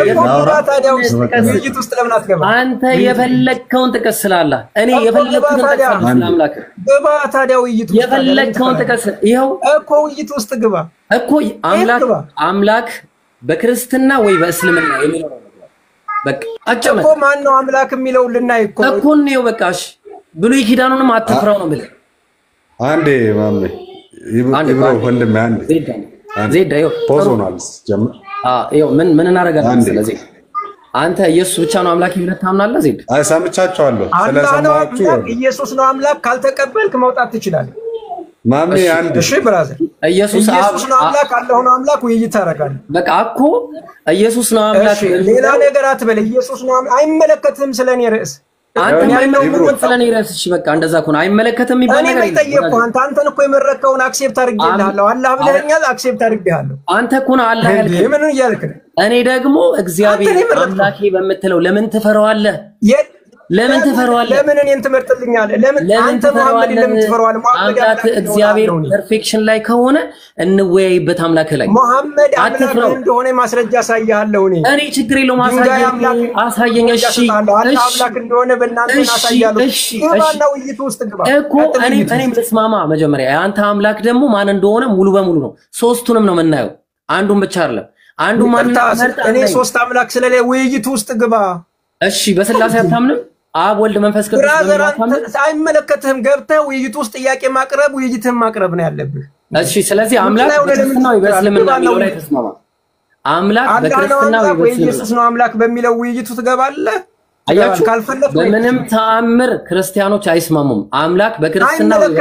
ውይይት ውስጥ ለምን አትገባ አንተ የፈለከውን ጥቀስ ስላላህ እኔ የፈለኩትን ጥቀስ ስለአምላክ ግባ ታዲያ ውይይት ውስጥ የፈለከውን ጥቀስ ይኸው እኮ ውይይት ውስጥ ግባ እኮ አምላክ በክርስትና ወይ በእስልምና የሚኖረው በቃ አጨመ እኮ ማን ነው አምላክ የሚለው ልናይ እኮ ነው በቃሽ ብሉይ ኪዳኑንም አትፍራው ነው ብለህ አንዴ ማሜ ይብሮ ወንድም አንዴ ዜድ አዮ ፖዞናል ጀምር አዮ ምን እናረጋለን ስለዚህ አንተ ኢየሱስ ብቻ ነው አምላክ ይብለህ ታምናለህ ዜድ አይ ሰምቻቸዋለሁ ስለሰማችሁ ኢየሱስ ነው አምላክ ካልተቀበልክ መውጣት ትችላለህ ማሜ አንዴ እሺ ብራዘር ኢየሱስ ነው አምላክ አላህ ነው አምላክ ውይይት ታረጋለህ በቃ እኮ ኢየሱስ ነው አምላክ ሌላ ነገር አትበል ኢየሱስ ነው አይመለከትም ስለኔ ርዕስ አንተ ማይመለከት ስለኔ ርዕስ እሺ በቃ እንደዛ ከሆነ አይመለከትም ይባል ነገር እኔ ጠየቅኩህ አንተን እኮ የመረከውን አክሴፕት አድርጌልሃለሁ አላህ ብለኸኛል አክሴፕት አድርጌሃለሁ አንተ እኮ ነው አላህ ያልከኝ ምን እያልክ ነው እኔ ደግሞ እግዚአብሔር አምላኬ በምትለው ለምን ትፈራዋለህ ለምን ትፈራዋለህ ለምን እኔን ትመርጥልኛለህ ለምን አንተ መሐመድ ለምን ትፈራዋለህ አምላክ እግዚአብሔር ፐርፌክሽን ላይ ከሆነ እንወያይበት አምላክ ላይ መሐመድ አምላክ እንደሆነ ማስረጃ አሳያለሁ እኔ ችግር የለውም አሳየኝ እሺ አምላክ እንደሆነ በእናንተ አሳያለሁ ግባና ውይይት ውስጥ ግባ እኮ እኔም ልስማማ መጀመሪያ አንተ አምላክ ደግሞ ማን እንደሆነ ሙሉ በሙሉ ነው ሶስቱንም ነው የምናየው አንዱን ብቻ አይደለም አንዱ ማን እኔ ሶስት አምላክ ስለሌለ ውይይት ውስጥ ግባ እሺ በስላሴ አታምንም አብ ወልድ መንፈስ ቅዱስ አይመለከትህም ገብተህ ውይይት ውስጥ ጥያቄ ማቅረብ ውይይትህን ማቅረብ ነው ያለብህ እሺ ስለዚህ አምላክ በክርስትና ወይ በእስልምና የሚለው ላይ ተስማማ አምላክ በክርስትና ወይ በእስልምና ኢየሱስ ነው አምላክ በሚለው ውይይቱ ትገባለህ አያችሁ በምንም ተአምር ክርስቲያኖች አይስማሙም አምላክ በክርስትና ወይ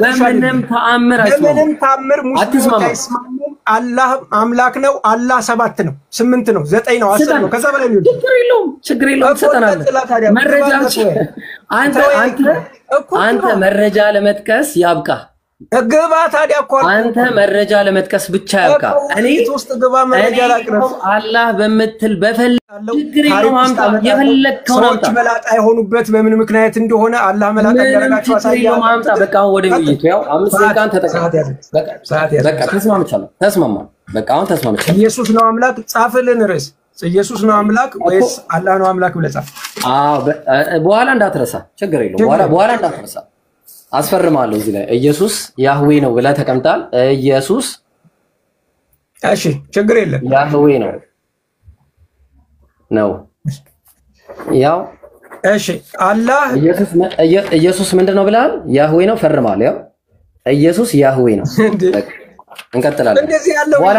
በምንም ተአምር አይስማሙም አይስማሙም አላህ አምላክ ነው አላህ 7 ነው 8 ነው 9 ነው 10 ነው ከዛ በላይ ነው ችግር የለውም ተሰጠናል መረጃ አንተ መረጃ ለመጥቀስ ያብቃ ግባ ታዲያ እኮ አንተ መረጃ ለመጥቀስ ብቻ ያብቃ እኔ ውስጥ ግባ መረጃ ላቅርብ አላህ በመትል በፈለገው ችግር የለውም አምጣ የፈለከው አምጣ መላጣ የሆኑበት በምን ምክንያት እንደሆነ አላህ መላጣ ያደረጋቸው አሳያለሁ አምጣ በቃ ወደ ውይይቱ ያው 5 ደቂቃን ተጠቅመህ በቃ ተስማማ በቃ አሁን ተስማምቻለሁ ኢየሱስ ነው አምላክ ጻፍልን ርዕስ ኢየሱስ ነው አምላክ ወይስ አላህ ነው አምላክ ብለህ ጻፍ በኋላ እንዳትረሳ ችግር የለውም በኋላ እንዳትረሳ አስፈርማለሁ እዚህ ላይ ኢየሱስ ያህዌ ነው ብለህ ተቀምጣል ኢየሱስ እሺ ችግር የለም ያህዌ ነው ያው እሺ አላህ ኢየሱስ ምንድነው ብለሃል? ያህዌ ነው ፈርማል። ያው ኢየሱስ ያህዌ ነው። እንቀጥላለን። እንደዚህ ያለው በኋላ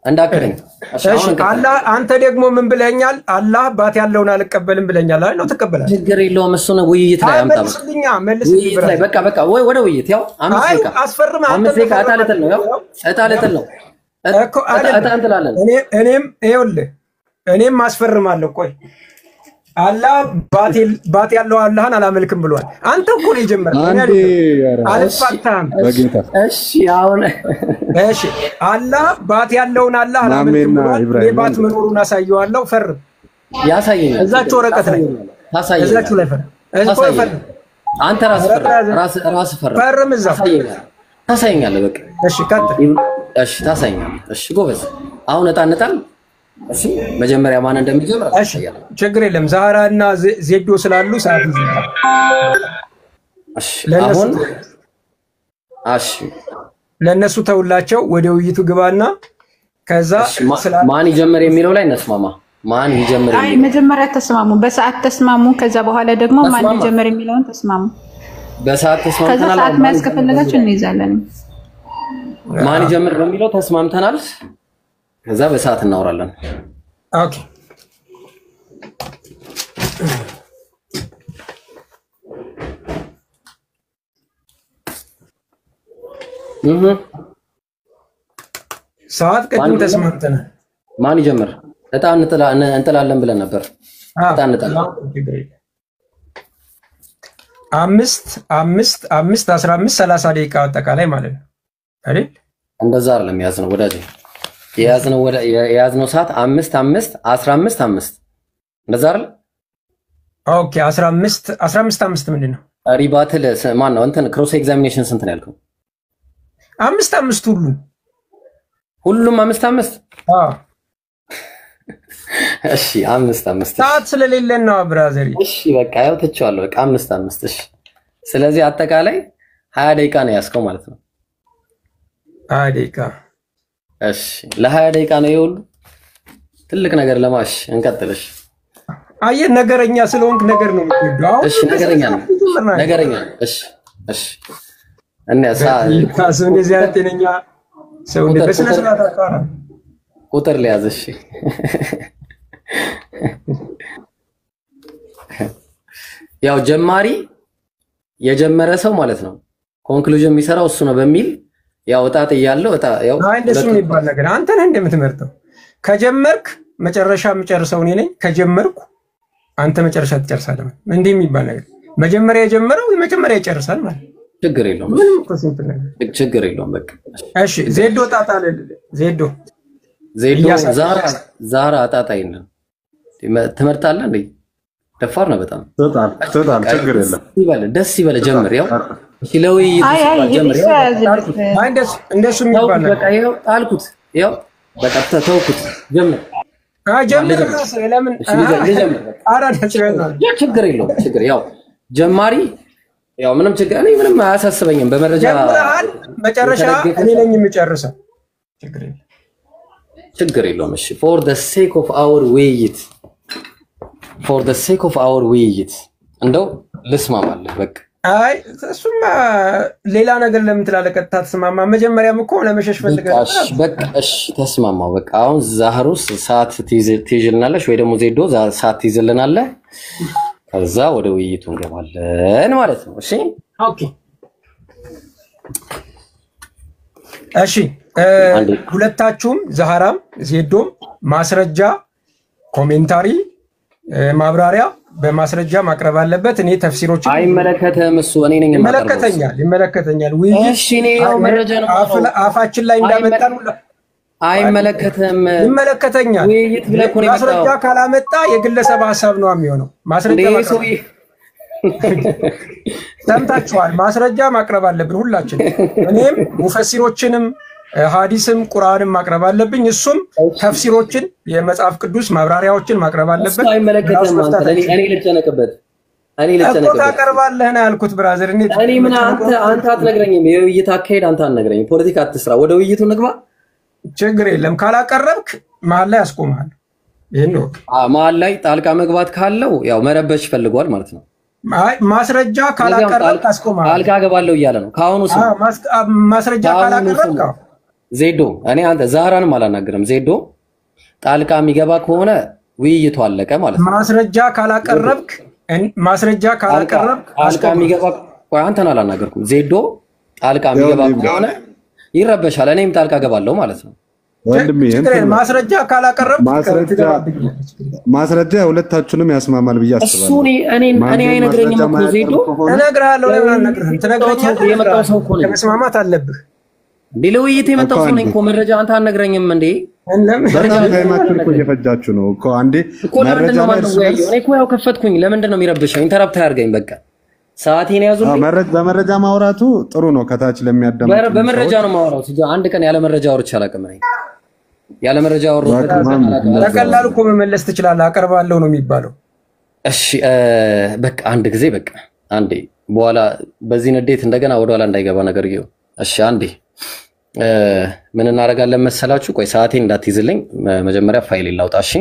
እንዳክደኝ። እሺ አላህ አንተ ደግሞ ምን ብለኛል? አላህ ባት ያለውን አልቀበልም ብለኛል አይደል? ነው ተቀበላል። ችግር የለውም። እሱ ነው ውይይት ላይ አምጣ። መልስልኝ ብራ። በቃ ወይ ወደ ውይይት። ያው 5 ደቂቃ አስፈርም። አንተ እጣለተል ነው። ያው እጣለተል ነው እኮ እንጥላለን። እኔም ይኸውልህ እኔም አስፈርማለሁ። ቆይ አላህ ባት ያለው አላህን አላመልክም ብሏል። አንተ እኮ ነው የጀመረው። አልፋታም። እሺ አሁን እሺ አላህ ባት ያለውን አላህ አላመልክም ብሏል። የባት መኖሩን አሳየዋለሁ። ፈርም። ያሳየኛል። እዛች ወረቀት ላይ ታሳየኛል። እዛች ላይ ፈርም። ፈርም። አንተ ራስ ፈርም። እዛ ታሳየኛለህ። በቃ እሺ ቀጥል። እሺ ታሳየኛለህ። እሺ ጎበዝ። አሁን እጣንጣል። እሺ መጀመሪያ ማን እንደሚጀምር አሳያለሁ። ችግር የለም። ዛህራ እና ዜዶ ስላሉ ሰዓት ይዘናል። እሺ አሁን ለነሱ ተውላቸው። ወደ ውይይቱ ግባና ከዛ ማን ይጀምር የሚለው ላይ እንስማማ። ማን ይጀምር? አይ መጀመሪያ ተስማሙ፣ በሰዓት ተስማሙ። ከዛ በኋላ ደግሞ ማን ይጀምር የሚለውን ተስማሙ። በሰዓት ተስማምተናል። ከዛ ሰዓት መያዝ ከፈለጋችሁ እንይዛለን። ማን ይጀምር በሚለው ተስማምተናል። ከዛ በሰዓት እናወራለን። ኦኬ ሰዓት ቅድም ተስማምተናል። ማን ይጀምር? እጣ እንጥላለን ብለን ነበር። እጣ እንጥላለን። 5 5 5 15 30 ደቂቃ አጠቃላይ ማለት ነው አይደል? እንደዛ አይደለም ያዝነው ወዳጄ። የያዝነው ሰዓት 5 5 15 5 እንደዛ አይደል? ኦኬ 15 5 ምንድነው? ሪባትል ማን ነው? እንትን ክሮስ ኤግዛሚኔሽን ስንት ነው ያልከው? 5 5 ሁሉም 5 5 አዎ። እሺ 5 5 ሰዓት ስለሌለን ነው ብራዘር። እሺ በቃ ያው ተቻለው። በቃ 5 5 እሺ። ስለዚህ አጠቃላይ 20 ደቂቃ ነው ያስከው ማለት ነው። 20 ደቂቃ እሺ። ለ20 ደቂቃ ነው ይሁን ትልቅ ነገር ለማሽ እንቀጥልሽ። አየህ ነገረኛ ስለሆንክ ነገር ነው የምትወደው። እሺ ነገረኛ ነው። እሺ እሺ። እና ታስ እንደዚህ አይነት ጤነኛ ሰው እንደ በስነ ስርዓት አቃራ ቁጥር ሊያዝ። እሺ ያው ጀማሪ የጀመረ ሰው ማለት ነው። ኮንክሉዥን የሚሰራው እሱ ነው በሚል ያው እጣጥ ያለው ያው አይ እንደሱ የሚባል ነገር አንተ ነህ እንደምትመርጠው። ከጀመርክ መጨረሻ የምጨርሰው እኔ ነኝ። ከጀመርኩ አንተ መጨረሻ ትጨርሳለህ። እንዲህ የሚባል ነገር መጀመሪያ የጀመረው መጀመሪያ ይጨርሳል ማለት ነው። ችግር የለውም። ምንም እኮ ሲምፕል ነገር ችግር የለውም። በቃ እሺ ዜዶ ጣጣ ዜዶ ዛራ አጣጣይና ትመርጣለህ እንዴ? ደፋር ነው በጣም። ቶታል ችግር የለም። ደስ ይበል ጀምር። ያው ሲለውይ ጀምር። እንደሱ የሚባል በቃ ይኸው ጣልኩት። ያው በቃ ተውኩት። ጀምር ጀምር። ለምን ችግር የለውም። ችግር ያው ጀማሪ ያው ምንም ችግር ምንም አያሳስበኝም። በመረጃ መጨረሻ እኔ ነኝ የምጨርሰው። ችግር የለውም። እሺ for the sake of our ውይይት እንደው ልስማማለህ። በቃ አይ እሱማ ሌላ ነገር ለምን ትላለህ? ቀጥታ ተስማማ። መጀመሪያም እኮ ለመሸሽ ፈልገህ በቃ እሺ ተስማማው። በቃ አሁን ዛህሩስ ሰዓት ትይዝልናለሽ ወይ ደግሞ ዜዶ ሰዓት ትይዝልናለህ። ከዛ ወደ ውይይቱ እንገባለን ማለት ነው። እሺ ኦኬ እሺ። ሁለታችሁም ዛህራም ዜዶም ማስረጃ፣ ኮሜንታሪ፣ ማብራሪያ በማስረጃ ማቅረብ አለበት። እኔ ተፍሲሮችን አይመለከተም። እሱ እኔ ነኝ ይመለከተኛል። ውይይት እሺ እኔ ያው መረጃ ነው አፋችን ላይ እንዳመጣን አይመለከተም። ይመለከተኛል። ውይይት ብለህ ነው ማስረጃ ካላመጣ የግለሰብ ሐሳብ ነው የሚሆነው። ማስረጃ ሰምታችኋል። ማስረጃ ማቅረብ አለብን ሁላችን። እኔም ሙፈሲሮችንም ሐዲስም ቁርአንም ማቅረብ አለብኝ። እሱም ተፍሲሮችን የመጽሐፍ ቅዱስ ማብራሪያዎችን ማቅረብ አለበት። አይመለከተም። እኔ ልጨነቅበት ታቀርባለህ ነው ያልኩት ብራዘር። እኔ ምን አንተ አትነግረኝም። የውይይት አካሄድ አንተ አትነግረኝም። ፖለቲካ አትስራ። ወደ ውይይቱ ንግባ። ችግር የለም። ካላቀረብክ መሀል ላይ አስቆምሃለሁ። ይሄን ነው መሀል ላይ ጣልቃ መግባት ካለው ያው መረበሽ ፈልጓል ማለት ነው። አይ ማስረጃ ካላቀረብክ አስቆማ ጣልቃ ገባለው እያለ ነው ካሁኑ ሰው ማስረጃ ካላቀረብክ ዜዶ እኔ አንተ ዛህራንም አላናገርም ዜዶ ጣልቃ የሚገባ ከሆነ ውይይቱ አለቀ ማለት ነው። ማስረጃ ካላቀረብክ ጣልቃ የሚገባ አንተን አላናገርኩም። ዜዶ ጣልቃ የሚገባ ከሆነ ይረበሻል፣ እኔም ጣልቃ ገባለው ማለት ነው። ወንድሜ ማስረጃ ካላቀረብክ ማስረጃ ሁለታችሁንም ያስማማል ብዬ አስባለሁ። እሱ እኔ አይነግረኝም እኮ ዜዶ እነግርሃለሁ። ለምን አልነግርህም? ትነግረኛለህ። የመጣው ሰው እኮ ነው መስማማት አለብህ። ለውይይት የመጣው ሰው ነኝ እኮ መረጃ አንተ አልነግረኝም እንዴ? በጣም ታይማችሁ እኮ እየፈጃችሁ ነው እኮ አንዴ መረጃ ላይ እኔ እኮ ያው ከፈትኩኝ። ለምንድን ነው የሚረብሸው? ኢንተራፕት አያርገኝ በቃ ሰዓቴን ያዙልኝ። በመረጃ ማውራቱ ጥሩ ነው። ከታች ለሚያዳምጡ በመረጃ ነው ማውራው። አንድ ቀን ያለ መረጃ አውርቼ አላውቅም። ያለ መረጃ አውርቼ ተቀላሉ እኮ መመለስ ትችላለህ። አቀርባለሁ ነው የሚባለው። እሺ በቃ አንድ ጊዜ በቃ አንዴ በኋላ በዚህ ንዴት እንደገና ወደኋላ እንዳይገባ ነገር ይው። እሺ አንዴ ምን እናደርጋለን መሰላችሁ? ቆይ ሰዓቴን እንዳትይዝልኝ መጀመሪያ ፋይል ላውጣ። እሺ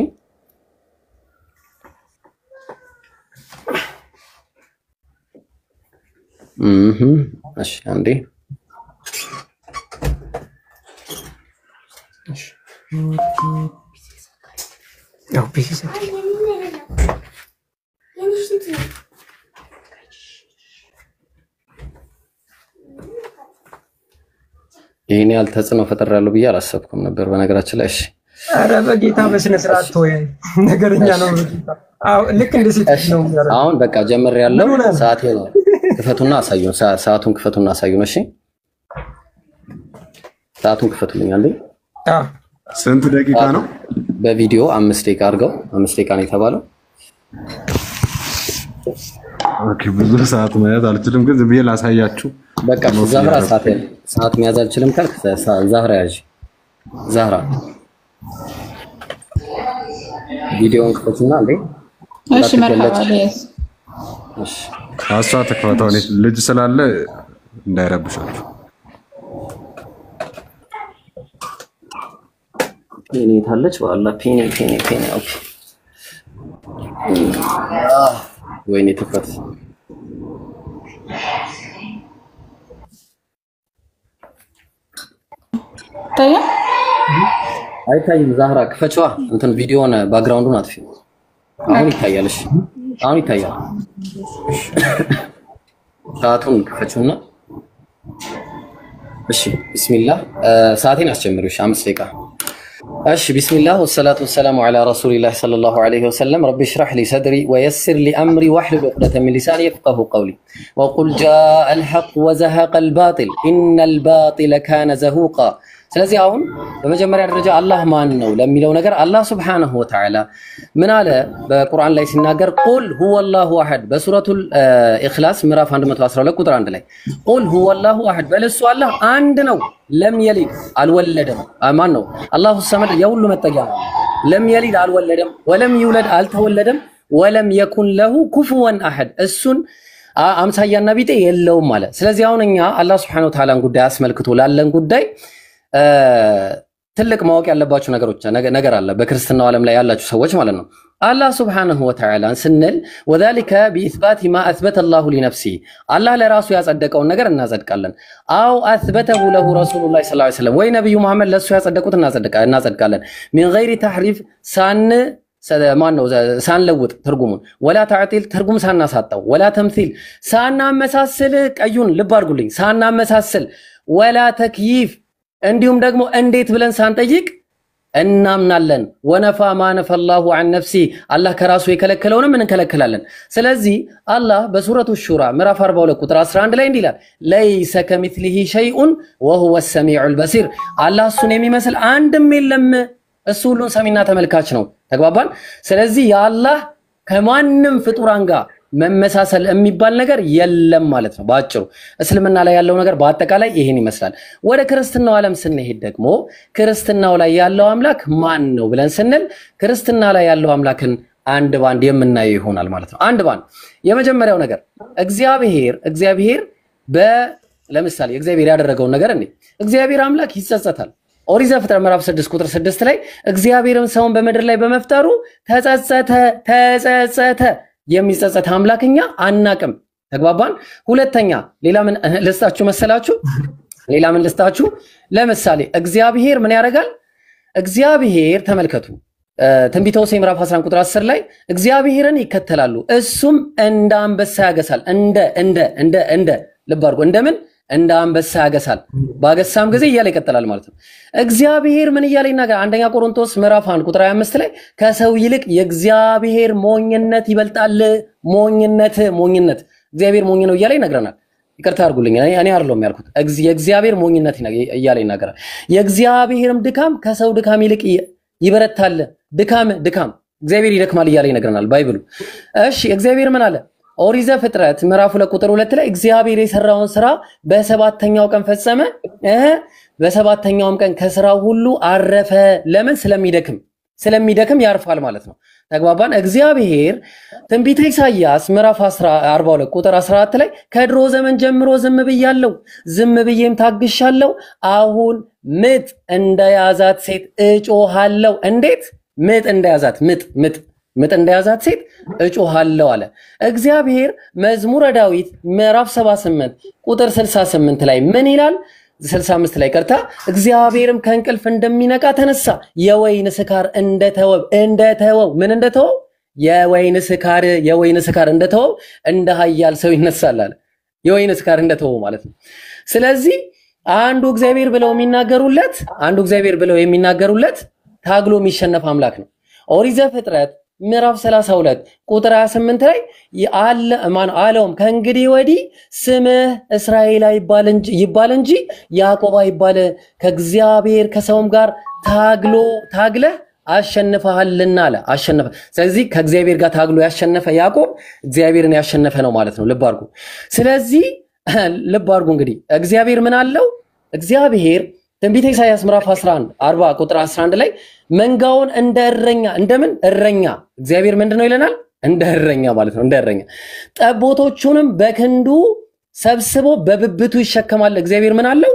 እሺ አንዴ ያው ቢዚ ይሄን ያህል ተጽዕኖ ፈጥራለሁ ብዬ አላሰብኩም ነበር በነገራችን ላይ። እሺ ኧረ በጌታ በስነ ስርዓት ተወያይ። ነገርኛ ነው በጌታ። አዎ ልክ እንደ ሴት ነው የሚያደርገው። አሁን በቃ ጀምሬያለሁ። ሰዓቴ ነው። ክፈቱና አሳዩን። ሰዓቱን ክፈቱና አሳዩን። እሺ ሰዓቱን ክፈቱልኝ አንዴ። ስንት ደቂቃ ነው? በቪዲዮ 5 ደቂቃ አድርገው። 5 ደቂቃ ነው የተባለው። ኦኬ ብዙ ሰዓት መያዝ አልችልም፣ ግን ዝም ብዬ ላሳያችሁ። በቃ ዛህራ ሰዓት መያዝ አልችልም ካልክ ዛህራ ያዥ። ዛህራ ቪዲዮውን ክፈቱና አንዴ። እሺ መርሐባ ለስ እሺ አሷ ተከታተው ልጅ ስላለ እንዳይረብሻችሁ። ፔኒ ታለች በአላህ ፔኒ ኦኬ ወይኔ ተፈት ታያ አይታይም። ዛህራ ክፈችዋ እንትን ቪዲዮውን ባክግራውንዱን አጥፊ። አሁን ይታያል። እሺ አሁን ይታያል። ሰዓቱን ክፈችውና እሺ ቢስሚላህ ሰዓቴን አስጀምሪው። እሺ 5 ደቂቃ እሺ ቢስሚላህ ወሰላቱ ወሰላሙ ዐላ ረሱሊላህ ሰለላሁ ዐለይሂ ወሰለም ረቢ ሽራህ ሊ ሰድሪ ወየስር ሊ አምሪ ወህሉል ዑቅደተ ሚን ሊሳኒ የፍቀሁ ቀውሊ ወቁል ጃአል ሐቅ ወዘሀቀል ባጢል ኢነል ባጢለ ካነ ዘሁቃ። ስለዚህ አሁን በመጀመሪያ ደረጃ አላህ ማን ነው ለሚለው ነገር አላህ ሱብሓነሁ ወተዓላ ምን አለ በቁርአን ላይ ሲናገር ቁል ሁወላሁ አሐድ በሱረቱል ኢኽላስ ምዕራፍ 112 ቁጥር 1 ላይ ቁል ሁወላሁ አሐድ በለሱ አላህ አንድ ነው ለም የሊድ አልወለደም። ማን ነው? አላሁ ሰመድ የሁሉ መጠጊያ ነው። ለም የሊድ አልወለደም፣ ወለም ይውለድ አልተወለደም፣ ወለም የኩን ለሁ ኩፉወን አሐድ እሱን አምሳያና ቢጤ የለውም ማለት። ስለዚህ አሁን እኛ አላህ ሱብሓነሁ ወተዓላን ጉዳይ አስመልክቶ ላለን ጉዳይ ትልቅ ማወቅ ያለባችሁ ነገር አለ በክርስትናው ዓለም ላይ ያላችሁ ሰዎች ማለት ነው። አላህ ሱብሓነሁ ወተዓላ ስንል ወዛሊከ ቢኢስባት ማ አስበተ አላሁ ሊነፍሲ አላህ ለራሱ ያጸደቀውን ነገር እናጸድቃለን። አው አስበተሁ ለሁ ረሱሉላህ ሰለላሁ ዐለይሂ ወሰለም ወይ ነብዩ መሐመድ ለሱ ያጸደቁት እናጸድቃለን። ሚን ገይሪ ተሕሪፍ ሳንለውጥ ትርጉሙን ወላ ተዕጢል ትርጉም ሳናሳጣው ወላ ተምሲል ሳናመሳስል ቀዩን ልብ አድርጉልኝ ሳናመሳስል ወላ ተክይፍ እንዲሁም ደግሞ እንዴት ብለን ሳንጠይቅ እናምናለን። ወነፋ ማነፈ አላሁ ዐን ነፍሲ አላህ ከራሱ የከለከለውንም እንከለከላለን። ስለዚህ አላህ በሱረቱ ሹራ ምዕራፍ 42 ቁጥር 11 ላይ እንዲህ ይላል ለይሰ ከሚስሊሂ ሸይኡን ወሁወ ሰሚዑል በሲር አላህ እሱን የሚመስል አንድም የለም፣ እሱ ሁሉን ሰሚና ተመልካች ነው። ተግባባን? ስለዚህ የአላህ ከማንም ፍጡራን ጋር መመሳሰል የሚባል ነገር የለም ማለት ነው። ባጭሩ እስልምና ላይ ያለው ነገር በአጠቃላይ ይሄን ይመስላል። ወደ ክርስትናው ዓለም ስንሄድ ደግሞ ክርስትናው ላይ ያለው አምላክ ማን ነው ብለን ስንል ክርስትና ላይ ያለው አምላክን አንድ ባንድ የምናየው ይሆናል ማለት ነው። አንድ ባንድ የመጀመሪያው ነገር እግዚአብሔር ለምሳሌ እግዚአብሔር ያደረገውን ነገር እግዚአብሔር አምላክ ይጸጸታል። ኦሪት ዘፍጥረት ምዕራፍ 6 ቁጥር 6 ላይ እግዚአብሔርም ሰውን በምድር ላይ በመፍጠሩ ተጸጸተ የሚጸጸት አምላክኛ አናቅም ተግባባን ሁለተኛ ሌላ ምን ልስጣችሁ መሰላችሁ ለምሳሌ እግዚአብሔር ምን ያደርጋል እግዚአብሔር ተመልከቱ ትንቢተ ሆሴዕ ምዕራፍ 11 ቁጥር 10 ላይ እግዚአብሔርን ይከተላሉ እሱም እንደ አንበሳ ያገሳል እንደ ልብ አድርጎ እንደምን እንደ አንበሳ ያገሳል ባገሳም ጊዜ እያለ ይቀጥላል ማለት ነው እግዚአብሔር ምን እያለ ይናገራል አንደኛ ቆሮንቶስ ምዕራፍ 1 ቁጥር 25 ላይ ከሰው ይልቅ የእግዚአብሔር ሞኝነት ይበልጣል ሞኝነት እግዚአብሔር ሞኝ ነው እያለ ይነግረናል ይቅርታ አድርጉልኝ እኔ አይደለም ያልኩት የእግዚአብሔር ሞኝነት እያለ ይናገራል የእግዚአብሔርም ድካም ከሰው ድካም ይልቅ ይበረታል ድካም እግዚአብሔር ይደክማል እያለ ይነግረናል ባይብሉ እሺ እግዚአብሔር ምን አለ ኦሪት ዘፍጥረት ምዕራፍ 2 ቁጥር 2 ላይ እግዚአብሔር የሰራውን ስራ በሰባተኛው ቀን ፈጸመ በሰባተኛውም ቀን ከስራው ሁሉ አረፈ ለምን ስለሚደክም ያርፋል ማለት ነው ተግባባን እግዚአብሔር ትንቢተ ኢሳይያስ ምዕራፍ 42 ቁጥር 14 ላይ ከድሮ ዘመን ጀምሮ ዝም ብዬም ታግሻለሁ አሁን ምጥ እንደያዛት ሴት እጮሃለሁ እንዴት ምጥ እንደያዛት ሴት እጮሃለሁ አለ እግዚአብሔር መዝሙረ ዳዊት ምዕራፍ 78 ቁጥር 68 ላይ ምን ይላል 65 ላይ ቀርታ እግዚአብሔርም ከእንቅልፍ እንደሚነቃ ተነሳ የወይን ስካር እንደተወው ምን እንደተወው የወይን ስካር እንደተወው እንደ ኃያል ሰው ይነሳል አለ የወይን ስካር እንደተወው ማለት ነው ስለዚህ አንዱ እግዚአብሔር ብለው የሚናገሩለት ታግሎ የሚሸነፍ አምላክ ነው ኦሪት ዘፍጥረት ምዕራፍ 32 ቁጥር 28 ላይ አለውም ከእንግዲህ ወዲህ ስምህ እስራኤል ይባል እንጂ ያዕቆብ አይባል ከእግዚአብሔር ከሰውም ጋር ታግለህ አሸንፈሃልና አለ ስለዚህ ከእግዚአብሔር ጋር ታግሎ ያሸነፈ ያዕቆብ እግዚአብሔርን ያሸነፈ ነው ማለት ነው ልብ አድርጉ ስለዚህ ልብ አድርጉ እንግዲህ እግዚአብሔር ምን አለው እግዚአብሔር ትንቢተ ኢሳይያስ ምዕራፍ 40 ቁጥር 11 ላይ መንጋውን እንደ እረኛ እግዚአብሔር ምንድነው ይለናል እንደ እረኛ ማለት ነው እንደ እረኛ ጠቦቶቹንም በክንዱ ሰብስቦ በብብቱ ይሸከማል እግዚአብሔር ምን አለው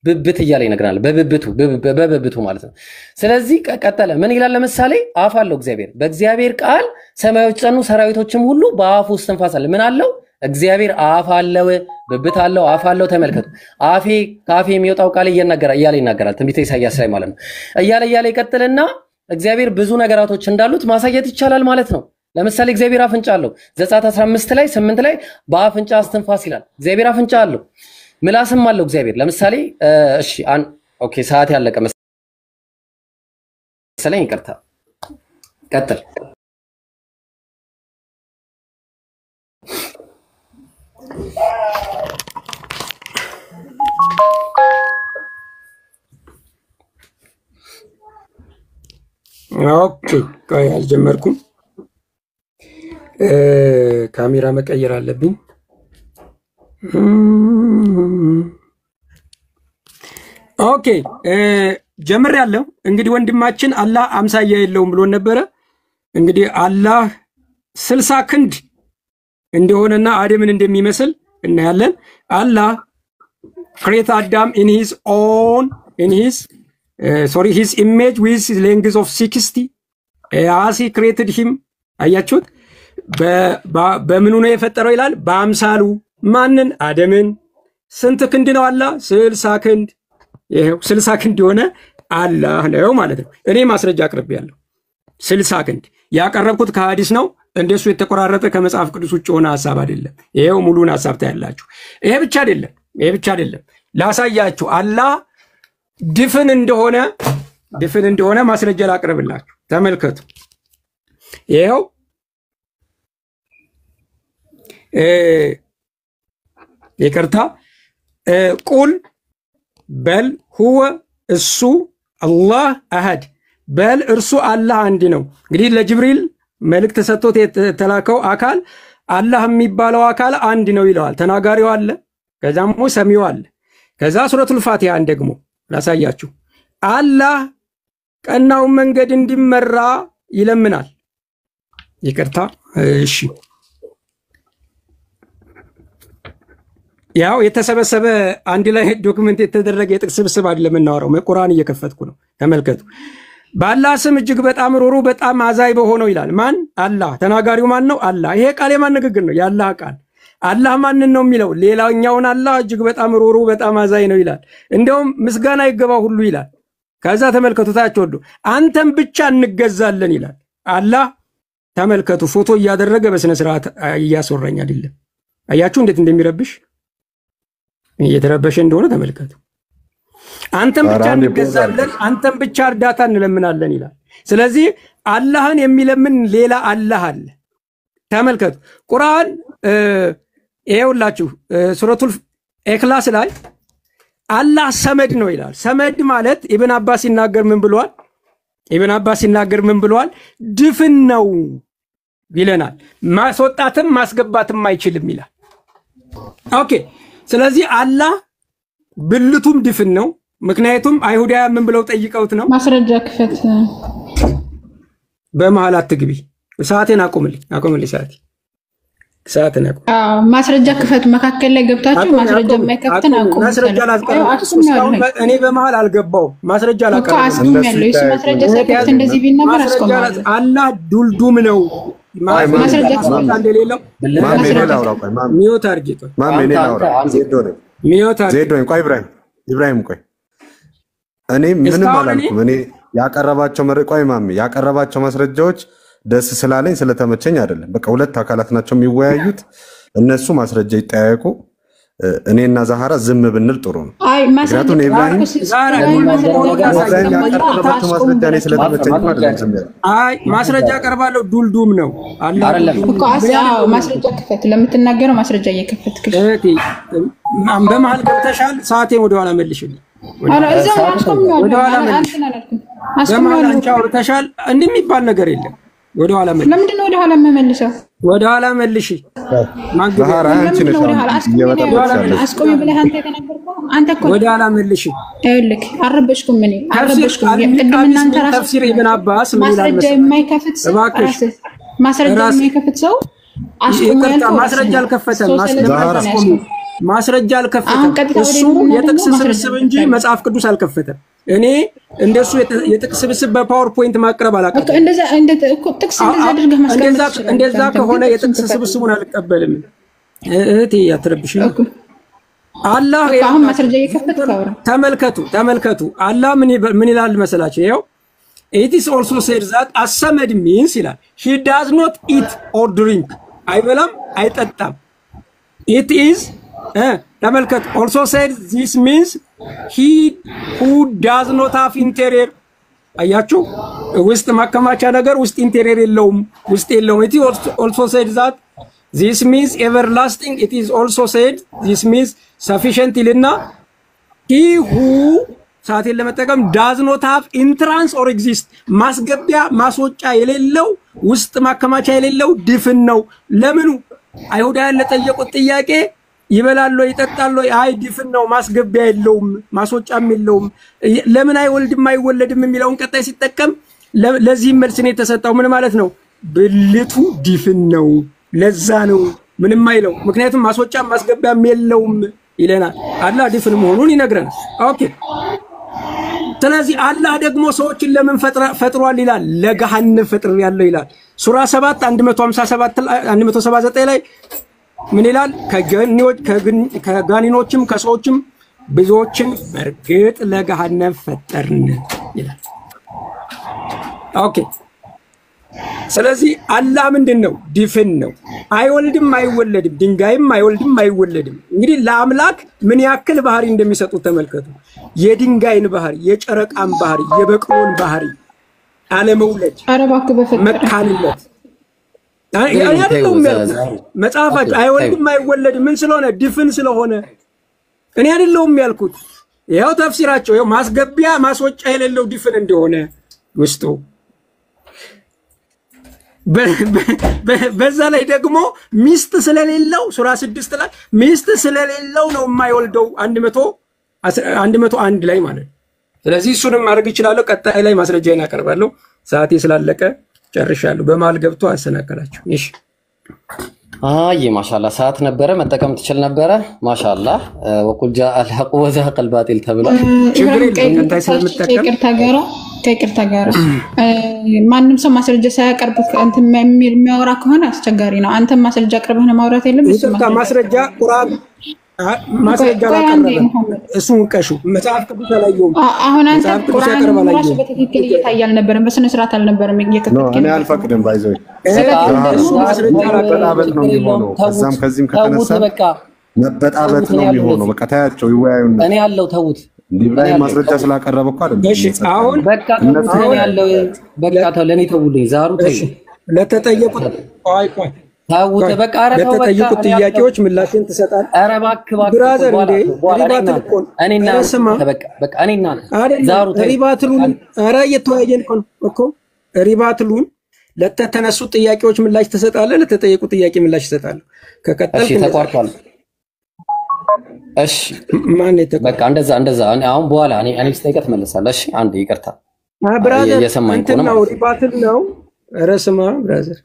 ብብት እያለ ይነግራል በብብቱ ማለት ነው ስለዚህ ቀጠለ ምን ይላል ለምሳሌ አፍ አለው እግዚአብሔር በእግዚአብሔር ቃል ሰማዮች ጸኑ ሰራዊቶችም ሁሉ በአፉ እስትንፋስ አለ ምን አለው እግዚአብሔር አፍ አለው ብብት አለው አፍ አለው ተመልከቱ ካፌ የሚወጣው ቃል እያለ ይናገራል ትንቢተ ኢሳይያስ ላይ ማለት ነው እያለ ይቀጥልና እግዚአብሔር ብዙ ነገራቶች እንዳሉት ማሳየት ይቻላል ማለት ነው ለምሳሌ እግዚአብሔር አፍንጫ አለው ዘጸአት 15 ላይ 8 ላይ በአፍንጫ እስትንፋስ ይላል እግዚአብሔር አፍንጫ አለው ምላስም አለው እግዚአብሔር ለምሳሌ እሺ ኦኬ ሰዓት ያለቀ መሰለኝ ይቅርታ ቀጥል ኦኬ ቆይ አልጀመርኩም ካሜራ መቀየር አለብኝ ኦኬ ጀምሬያለሁ እንግዲህ ወንድማችን አላህ አምሳያ የለውም ብሎ ነበረ እንግዲህ አላህ 60 ክንድ እንደሆነና አደምን እንደሚመስል እናያለን አላህ create Adam in his image with length of 60 as he created him አያችሁት በምኑ ነው የፈጠረው ይላል በአምሳሉ ማንን አደምን ስንት ክንድ ነው አላህ 60 ክንድ ይሄው 60 ክንድ የሆነ አላህ ነው ማለት ነው እኔ ማስረጃ አቅርቤያለሁ 60 ክንድ ያቀረብኩት ከሐዲስ ነው እንደሱ የተቆራረጠ ከመጽሐፍ ቅዱስ ውጭ ሆነ ሐሳብ አይደለም ይሄው ሙሉን ሐሳብ ታያላችሁ ይሄ ብቻ አይደለም ላሳያችሁ አላህ ድፍን እንደሆነ ማስረጃ ላቅርብላችሁ ተመልከቱ ይሄው ይቅርታ ቁል በል ሁወ እሱ አላህ አሐድ በል እርሱ አላህ አንድ ነው እንግዲህ ለጅብሪል መልእክት ሰጥቶት የተላከው አካል አላህ የሚባለው አካል አንድ ነው ይለዋል ተናጋሪው አለ ከዛም ሰሚው አለ ከዛ ሱረቱል ፋቲሃን ደግሞ ላሳያችሁ አላህ ቀናው መንገድ እንዲመራ ይለምናል ይቅርታ እሺ ያው የተሰበሰበ አንድ ላይ ዶክመንት የተደረገ የጥቅስ ስብስብ አይደለም የምናወራው። ቁርአን እየከፈትኩ ነው፣ ተመልከቱ። በአላህ ስም እጅግ በጣም ሩሩ በጣም አዛይ በሆነው ይላል። ማን? አላህ። ተናጋሪው ማን ነው? አላህ። ይሄ ቃል የማን ንግግር ነው? የአላህ ቃል። አላህ ማንን ነው የሚለው? ሌላኛውን አላህ እጅግ በጣም ሩሩ በጣም አዛይ ነው ይላል። እንደውም ምስጋና ይገባው ሁሉ ይላል። ከዛ ተመልከቱ ታች ወዶ አንተም ብቻ እንገዛለን ይላል አላህ። ተመልከቱ ፎቶ እያደረገ በስነ ስርዓት እያስወራኝ አይደለም። አያችሁ እንዴት እንደሚረብሽ እየተረበሸ እንደሆነ ተመልከቱ። አንተም ብቻ እንገዛለን፣ አንተም ብቻ እርዳታ እንለምናለን ይላል። ስለዚህ አላህን የሚለምን ሌላ አላህ አለ። ተመልከቱ ቁርአን ይኸውላችሁ ሱረቱል ኢኽላስ ላይ አላህ ሰመድ ነው ይላል። ሰመድ ማለት ኢብን አባስ ሲናገር ምን ብሏል? ኢብን አባስ ሲናገር ምን ብሏል? ድፍን ነው ይለናል። ማስወጣትም ማስገባትም አይችልም ይላል። ኦኬ ስለዚህ አላህ ብልቱም ድፍን ነው። ምክንያቱም አይሁዳውያን ምን ብለው ጠይቀውት ነው? ማስረጃ ክፈት። በመሃል አትግቢ። ሰዓቴን አቁምልኝ ሰዓቴን አቁም። ማስረጃ ክፈት። መካከል ላይ ገብታችሁ ማስረጃ የማይከፍትን አቁም። ማስረጃ ላስቀምጥ። እኔ በመሃል አልገባውም። ማስረጃ ላቀርብ ያለው እሱ ማስረጃ ሳይከፍት እንደዚህ ቢነገር አስቆማለሁ። አላህ ዱልዱም ነው። ማስረጃ ክፈት እንደሌለው ሚዮት አርጊቶ ዜዶ ቆይ ኢብራሂም ቆይ እኔ ምንም አላልኩም። እኔ ያቀረባቸው ማስረጃዎች ደስ ስላለኝ ስለተመቸኝ አይደለም። በቃ ሁለት አካላት ናቸው የሚወያዩት፣ እነሱ ማስረጃ ይጠያየቁ። እኔና ዛሃራ ዝም ብንል ጥሩ ነው። ምክንያቱም ኢብራሂም ያቀረባቸው ማስረጃ እኔ ስለተመቸኝ አይደለም። አይ ማስረጃ አቀርባለሁ። ዱልዱም ነው አይደለም እኮ ማስረጃ ክፈት። ለምትናገረው ማስረጃ እየከፈትክ በመሃል ገብተሻል። ሰዓቴን ወደኋላ መልሽልኝ። ወደኋላ አንቺ አውርተሻል። እንዲህ የሚባል ነገር የለም። ወደኋላ መልሽ። ለምንድን ነው ወደኋላ የምመልሰው? ወደኋላ መልሽ። ዛሃራ አንቺ ነሽ አስቆሚ ብለህ አንተ የተናገርከው አንተ እኮ ወደኋላ መልሽ። ይኸውልህ አልረበሽኩም። ቅድም እናንተ ራስህ ተፍሲር ኢብን አባስ ምን ይላል ማስረጃ የማይከፍት ሰው ማስረጃ የማይከፍት ሰው አስቆሚ ያልከው ማስረጃ አልከፈተም። ማስረጃ አልከፈተም። እሱ የጥቅስ ስብስብ እንጂ መጽሐፍ ቅዱስ አልከፈተም። እኔ እንደሱ የጥቅስ ስብስብ በፓወርፖይንት ማቅረብ አላቀም። እንደዛ ከሆነ የጥቅስ ስብስቡን አልቀበልም። እህቴ ያትረብሽ ነው። አላህ አሁን ማስረጃ እየከፈትክ ተመልከቱ። አላህ ምን ይላል መሰላችሁ? ይኸው it is also said that as-samad means ይላል he does not eat or drink አይበላም አይጠጣም። it is ተመልከቱ also said this means he who does not have interior አያችሁ ውስጥ ማከማቻ ነገር ውስጥ ኢንቴሪየር የለውም ውስጥ የለውም። it also said that this means everlasting. it is also said this means sufficient ይልና he who ሰዓትን ለመጠቀም does not have entrance or exist ማስገቢያ ማስወጫ የሌለው ውስጥ ማከማቻ የሌለው ድፍን ነው። ለምኑ አይሁዳውያን ለጠየቁት ጥያቄ ይበላል ወይ ይጠጣል ወይ? አይ ድፍን ነው ማስገቢያ የለውም ማስወጫም የለውም። ለምን አይወልድም አይወለድም የሚለውን ቀጣይ ሲጠቀም ለዚህ መልስ ነው የተሰጠው። ምን ማለት ነው? ብልቱ ድፍን ነው ለዛ ነው ምንም አይለው። ምክንያቱም ማስወጫም ማስገቢያም የለውም ይለናል። አላህ ድፍን መሆኑን ይነግረናል። ኦኬ ስለዚህ አላህ ደግሞ ሰዎችን ለምን ፈጥሯል ይላል? ለገሃነም ፈጥር ያለው ይላል። ሱራ 7 179 ላይ ምን ይላል? ከጋኒኖችም ከሰዎችም ብዙዎችን በርግጥ ለገሃነም ፈጠርን ይላል። ኦኬ ስለዚህ አላህ ምንድነው? ድፍን ነው። አይወልድም አይወለድም። ድንጋይም አይወልድም አይወለድም። እንግዲህ ለአምላክ ምን ያክል ባህሪ እንደሚሰጡ ተመልከቱ። የድንጋይን ባህሪ፣ የጨረቃን ባህሪ፣ የበቅሎን ባህሪ፣ አለመውለድ፣ መካንነት አይደለም መጽሐፋቸው። አይወልድም አይወለድም ምን ስለሆነ? ድፍን ስለሆነ። እኔ አይደለም ያልኩት። ያው ተፍሲራቸው ያው ማስገቢያ ማስወጫ የሌለው ድፍን እንደሆነ ውስጡ በዛ ላይ ደግሞ ሚስት ስለሌለው ሱራ 6 ላይ ሚስት ስለሌለው ነው የማይወልደው 101 ላይ ማለት። ስለዚህ እሱንም ማድረግ ይችላል። ቀጣይ ላይ ማስረጃዬን አቀርባለሁ። ሰዓቴ ስላለቀ ጨርሻለሁ። በመሃል ገብቶ አሰናከላችሁ። እሺ አይ ማሻአላ ሰዓት ነበረ መጠቀም ትችል ነበረ ማሻአላ ወቁል ጃ አልሐቅ ወዘሀቀ አልባጢል ተብሏል ችግር የለም እንታይ ስለምትጠቀም ከይቅርታ ጋር ማንንም ሰው ማስረጃ ሳያቀርብ እንትን የሚያወራ ከሆነ አስቸጋሪ ነው አንተ ማስረጃ አቅርበህ ነው ማውራት የለም እሱ ማስረጃ ቁርአን ማስረጃ አቀረበ እሱን ቀሹ መጽሐፍ ቅዱስ አላየውም አሁን አንተ ቁርአን ራሱ በትክክል እየታያል ነበር በስነ ስርዓት አልነበረም እየከተከለ እኔ አልፈቅድም ባይዘው ማስረጃ መበጣበጥ ነው የሚሆነው ከዛም ከዚህም ከተነሳ መበጣበጥ ነው የሚሆነው በቃ ታያቸው ይወያዩና እኔ ያለው ተውት ዲብላይ ማስረጃ ስላቀረበ እኮ አይደለም እሺ አሁን በቃ ተውት ያለው በቃ ተው ለኔ ተውልኝ ዛሩ ተይ ለተጠየቁት ቆይ ታውት በቃ አረፈው በቃ ለተጠየቁት ጥያቄዎች ምላሽን ትሰጣል አረ እባክህ ብራዘር እንዴ ሪባትል ኮን እኔና በቃ እኔና ዛሩ ሪባትሉን አረ እየተወያየን እኮ ሪባትሉን ለተነሱ ጥያቄዎች ምላሽ ትሰጣለህ ለተጠየቁ ጥያቄ ምላሽ ትሰጣለህ ከቀጠልክ እሺ ተቋርጧል እሺ ማን ነው በቃ እንደዛ አሁን በኋላ እኔ ስጠይቀት መልሳለሁ እሺ አንዴ ይቅርታ ብራዘር የሰማኝ ነው ሪባትል ነው ረስማ ብራዘር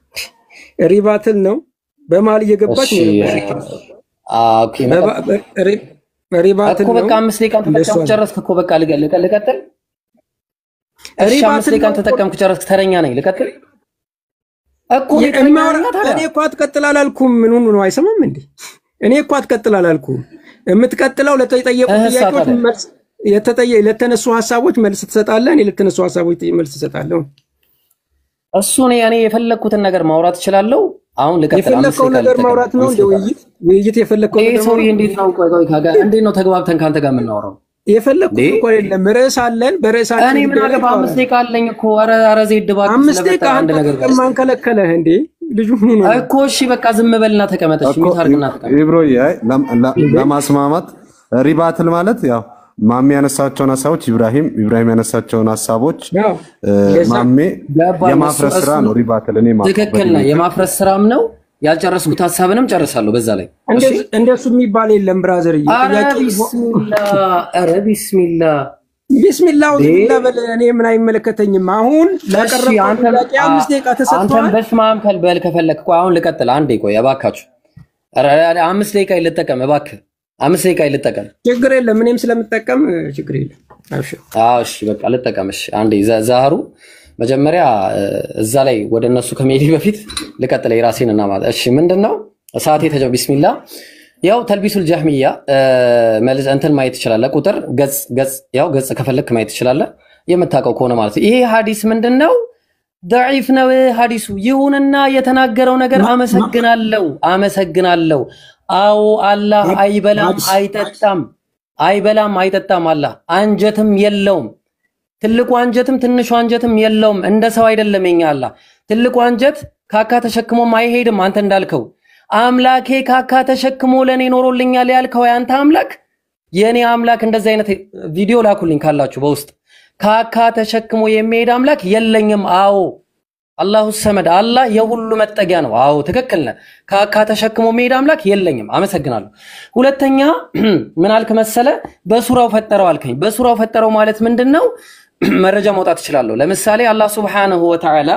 ሪባትል ነው በማል እየገባች ነው ኦኬ ሪባትል ነው በቃ 5 ደቂቃ ተጠቀምኩ ጨረስክ እኮ በቃ ልቀጥል እሺ 5 ደቂቃ ተጠቀምኩ ጨረስክ ተረኛ ነኝ ልቀጥል እኮ እኔ እኮ አትቀጥል አላልኩም ምን ነው አይሰማም እንዴ እኔ እኮ አትቀጥል አላልኩም የምትቀጥለው ለተጠየቁ ጥያቄዎች መልስ ለተነሱ ሐሳቦች መልስ ትሰጣለህ እኔ ለተነሱ ሐሳቦች መልስ እሰጣለሁ እሱ ነው ያኔ የፈለኩትን ነገር ማውራት እችላለሁ አሁን ልቀጥል የፈለከው ነገር ማውራት ነው እንዴ ውይይት የፈለከው ነገር ነው እንዴት ነው ቆይ ካጋ እንዴት ነው ተግባብተን ካንተ ጋር የምናወራው የፈለኩት እኮ አይደለም ርዕስ አለን በርዕሳችን እኔ ምን አገባ 5 ደቂቃ አለኝ እኮ ኧረ ዘይድ ባክ 5 ደቂቃ አንድ ነገር ማን ከለከለህ እንዴ ልጁ ምን ነው እኮ እሺ በቃ ዝም በልና ተቀመጠሽ ሚታርግና ተቀመጥ ኢብሮዬ ለማስማማት ሪባትል ማለት ያው ማሜ ያነሳቸውን ሐሳቦች ኢብራሂም ያነሳቸውን ሐሳቦች ማሜ የማፍረስ ስራ ነው ሪባትል እኔ ማለት ትክክል ነው የማፍረስ ስራም ነው ያልጨረስኩት ሐሳብንም ጨርሳለሁ በዛ ላይ እንደሱ የሚባል የለም ብራዘር ጥያቄ ቢስሚላህ በል እኔ ምን አይመለከተኝም አሁን ለቀረበው ጥያቄ 5 ደቂቃ ተሰጥቷል አንተም በስማም ከልበል ከፈለክ ቆይ አሁን ልቀጥል አንዴ ቆይ እባካችሁ 5 ደቂቃ ይልጠቀም እባክህ 5 ደቂቃ ይልጠቀም ችግር የለም እኔም ስለምጠቀም ችግር የለም አብሽር እሺ በቃ ልጠቀምሽ አንዴ ዛህሩ መጀመሪያ እዛ ላይ ወደ እነሱ ከመሄድ በፊት ልቀጥል የራሴንና ማለት እሺ ምንድነው ሰዓቴ ተጀመረ ቢስሚላህ ያው ተልቢሱል ጀህሚያ መልስ እንትን ማየት ይችላል ቁጥር ገጽ ከፈለክ ማየት ይችላል የምታውቀው ከሆነ ማለት ይሄ ሐዲስ ምንድነው ضعيف ነው ሐዲሱ ይሁንና የተናገረው ነገር አመሰግናለሁ አው አላህ አይበላም አይጠጣም አላህ አንጀትም የለውም ትልቁ አንጀትም ትንሹ አንጀትም የለውም እንደ ሰው አይደለም የኛ አላህ ትልቁ አንጀት ካካ ተሸክሞ ማይሄድም አንተ እንዳልከው አምላኬ ካካ ተሸክሞ ለኔ ኖሮልኛል ያልከው ያንተ አምላክ የኔ አምላክ እንደዚህ አይነት ቪዲዮ ላኩልኝ ካላችሁ በውስጥ ካካ ተሸክሞ የሚሄድ አምላክ የለኝም አዎ አላሁ ሰመድ አላህ የሁሉ መጠጊያ ነው አዎ ትክክል ነህ ካካ ተሸክሞ የሚሄድ አምላክ የለኝም አመሰግናለሁ ሁለተኛ ምን አልክ መሰለ በሱራው ፈጠረው አልከኝ በሱራው ፈጠረው ማለት ምንድነው መረጃ ማውጣት ይችላል ለምሳሌ አላህ Subhanahu Wa Ta'ala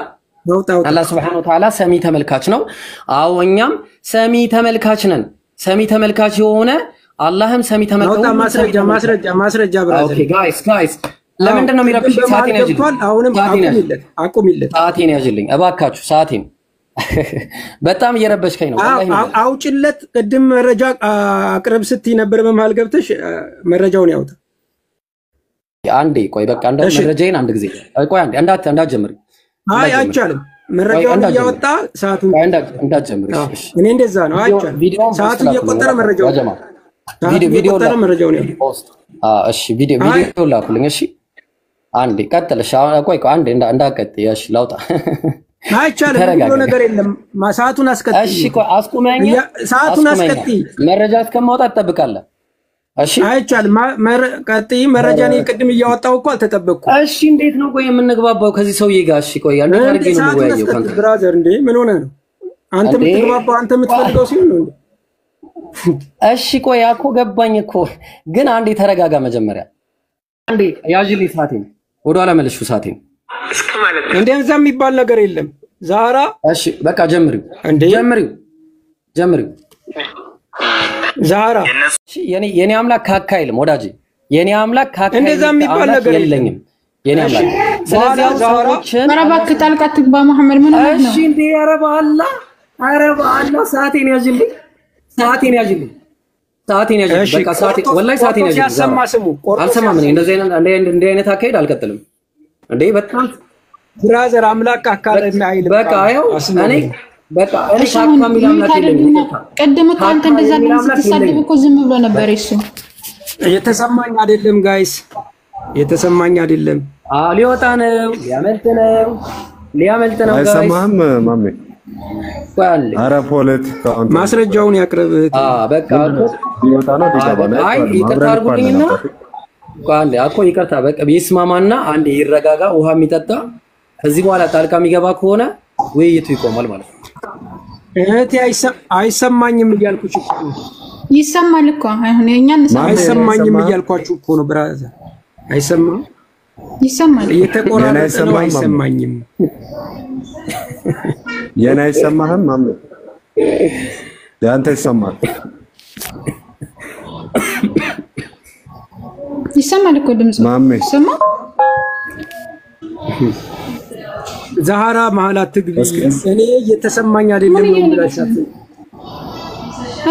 አላህ Subhanahu Wa Ta'ala ሰሚ ተመልካች ነው አዎ እኛም ሰሚ ተመልካች ነን ሰሚ ተመልካች የሆነ አላህም ሰሚ ተመልካች ማስረጃ ብራዘር ኦኬ ጋይስ ለምንድን ነው የሚረብሽ ሰዓቴን ያጅልኝ አሁንም አቁሚለት ሰዓቴን ያጅልኝ እባካችሁ ሰዓቴን በጣም እየረበሽከኝ ነው ወላሂ አውጭለት ቅድም መረጃ አቅርብ ስትይ ነበር በመሃል ገብተሽ መረጃውን ያውጣ አንዴ ቆይ በቃ እንደ መረጃዬን አንድ ጊዜ ቆይ አንዴ እንዳትጀምሪ አይቻልም መረጃውን ያወጣ ሰዓቱን እንዳትጀምሪ እኔ እንደዛ ነው አይቻልም ሰዓቱ እየቆጠረ መረጃውን ቪዲዮ መረጃውን ያውጣ እሺ ቪዲዮ ላኩልኝ እሺ አንዴ ቀጥልሽ ቆይ አንዴ እንዳቀጥይ እሺ ላውጣ አይቻልም ብሎ ነገር የለም ሰዓቱን አስቀጥይ እሺ ቆይ አስቁመኝ ሰዓቱን አስቀጥይ መረጃ እስከማውጣ ተጠብቃለህ እሺ አይቻልም ቀጥይ መረጃ ነው ቅድም እያወጣው እኮ አልተጠበቅኩ እሺ እንዴት ነው ቆይ የምንግባባው ከዚህ ሰውዬ ጋር እሺ ቆይ አንዴ ታርጌ ነው ወያየው ካንተ ብራዘር እንዴ ምን ሆነ ነው አንተ የምትግባባው አንተ የምትፈልገው ሲሆን ነው እሺ ቆይ አኮ ገባኝ እኮ ግን አንዴ ተረጋጋ መጀመሪያ አንዴ ያጅልኝ ሰዓቴን ወደኋላ መልሹ ሰዓቴን እንደዛ የሚባል ነገር የለም ዛራ እሺ በቃ ጀምሪው ጀምሪ ዛራ የኔ አምላክ ካካ አይልም ወዳጅ የኔ አምላክ ካካ እንደዛ የሚባል ነገር የለኝም የኔ አምላክ ስለዚህ ዛራችን ረባክ ጣልቃ ትግባ መሐመድ ምን ማለት ነው? እሺ እንዴ ኧረ በአላህ ሰዓቴን ያዥልኝ በቃ ሰዓቴ ወላሂ ሰዓቴን ያዥልኝ አልሰማም እኔ እንደዚህ አይነት አካሄድ አልቀጥልም እንዴ በጣም ብራዘር አምላክ አካል አይልም በቃ አየው እኔ ካካ ሚል አምላክ የለኝም ቀደም አንተ እንደዛ ስትሳደብ እኮ ዝም ብሎ ነበር እሱ የተሰማኝ አይደለም ጋይስ የተሰማኝ አይደለም ሊወጣ ነው ሊያመልጥ ነው ጋይስ አይሰማህም ማሜ አረ ፖለቲካ ማስረጃውን ያቅርብ በቃ ሊወጣ ነው ዲጋባና አይ ይቅርታ አድርጉልኝና ቋንዴ አኮ ይቅርታ በቃ ቢስማማና አንዴ ይረጋጋ ውሃ የሚጠጣ ከዚህ በኋላ ጣልቃ የሚገባ ከሆነ ውይይቱ ይቆማል ማለት ነው እህቴ አይሰማኝም እያልኩሽ እኮ ይሰማል እኮ አሁን የኛን አይሰማኝም እያልኳችሁ እኮ ነው ብራዘር አይሰማም ይሰማል እየተቆራረጠ ነው አይሰማኝም የኔ አይሰማህም ማሜ ያንተ ይሰማል ይሰማል እኮ ድምጽ ማሜ ይሰማ ዛሃራ መሀላት ትግቢ እኔ እየተሰማኝ አይደለም ነው ብላሻት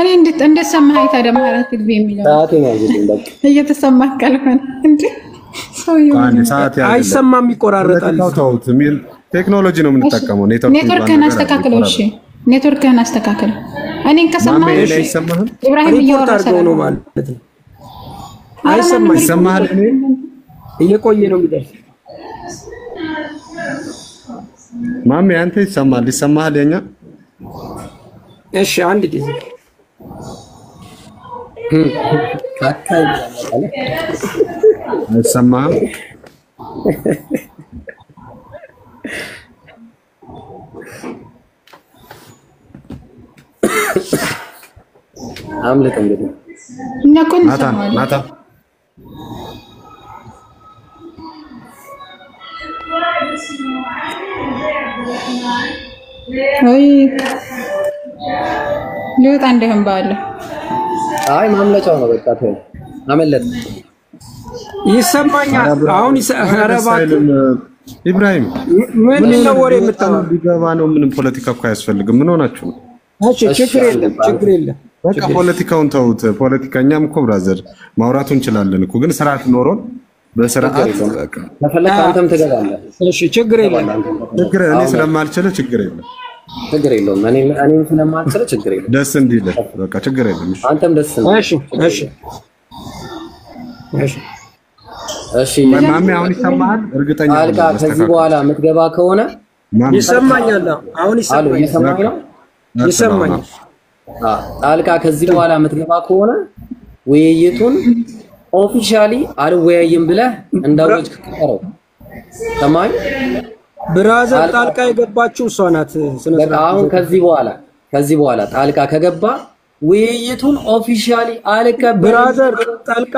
እኔ እንደሰማኸኝ ታዲያ መሀላት ትግቢ የሚለው ሰዓቴን ያዥልኝ በቃ እየተሰማህ ካልሆነ እንዴ አይሰማም ይቆራረጣል ተውት ሚል ቴክኖሎጂ ነው የምንጠቀመው ኔትወርክህን አስተካክለው እሺ ኔትወርክህን አስተካክል እኔን ከሰማህ ኢብራሂም እያወራህ ነው ማለት ነው አይሰማህም እየቆየ ነው የሚደርስ ማሜ አንተ ይሰማሃል የኛ እሺ አንድ ጊዜ አይሰማህም አምልጥ እንግዲህ ነቁን ማታ አይ ሊወጣ እንደህም ባለ አይ ማምለጫው ነው በቃ ተው አመለጥ ይሰማኛል አሁን አረባት ኢብራሂም ምን ነው ወሬ የምታወራው ሊገባ ነው ምንም ፖለቲካ እኮ አያስፈልግም ምን ሆናችሁ ነው እሺ ችግር የለም በቃ ፖለቲካውን ተውት ፖለቲከኛም እኮ ብራዘር ማውራቱ እንችላለን እኮ ግን ስርዓት ኖሮን በስርዓት በቃ ተፈለክ አንተም ትገባለህ እሺ ችግር የለም እኔ ስለማልችል ችግር የለውም እኔም ስለማልችል ችግር የለም ደስ እንዲል በቃ ችግር የለም አንተም ደስ እሺ ማሜ አሁን ይሰማሃል እርግጠኛ አልቃ ከዚህ በኋላ የምትገባ ከሆነ ይሰማኛል አሁን ይሰማኛል አልቃ ከዚህ በኋላ የምትገባ ከሆነ ውይይቱን ኦፊሻሊ አልወያይም ብለህ እንዳወጅ ከቀረው ሰማኝ ብራዘር ጣልቃ የገባችው እሷ ናት በቃ አሁን ከዚህ በኋላ ጣልቃ ከገባ ውይይቱን ኦፊሻሊ አልቀበልም ብራዘር ጣልቃ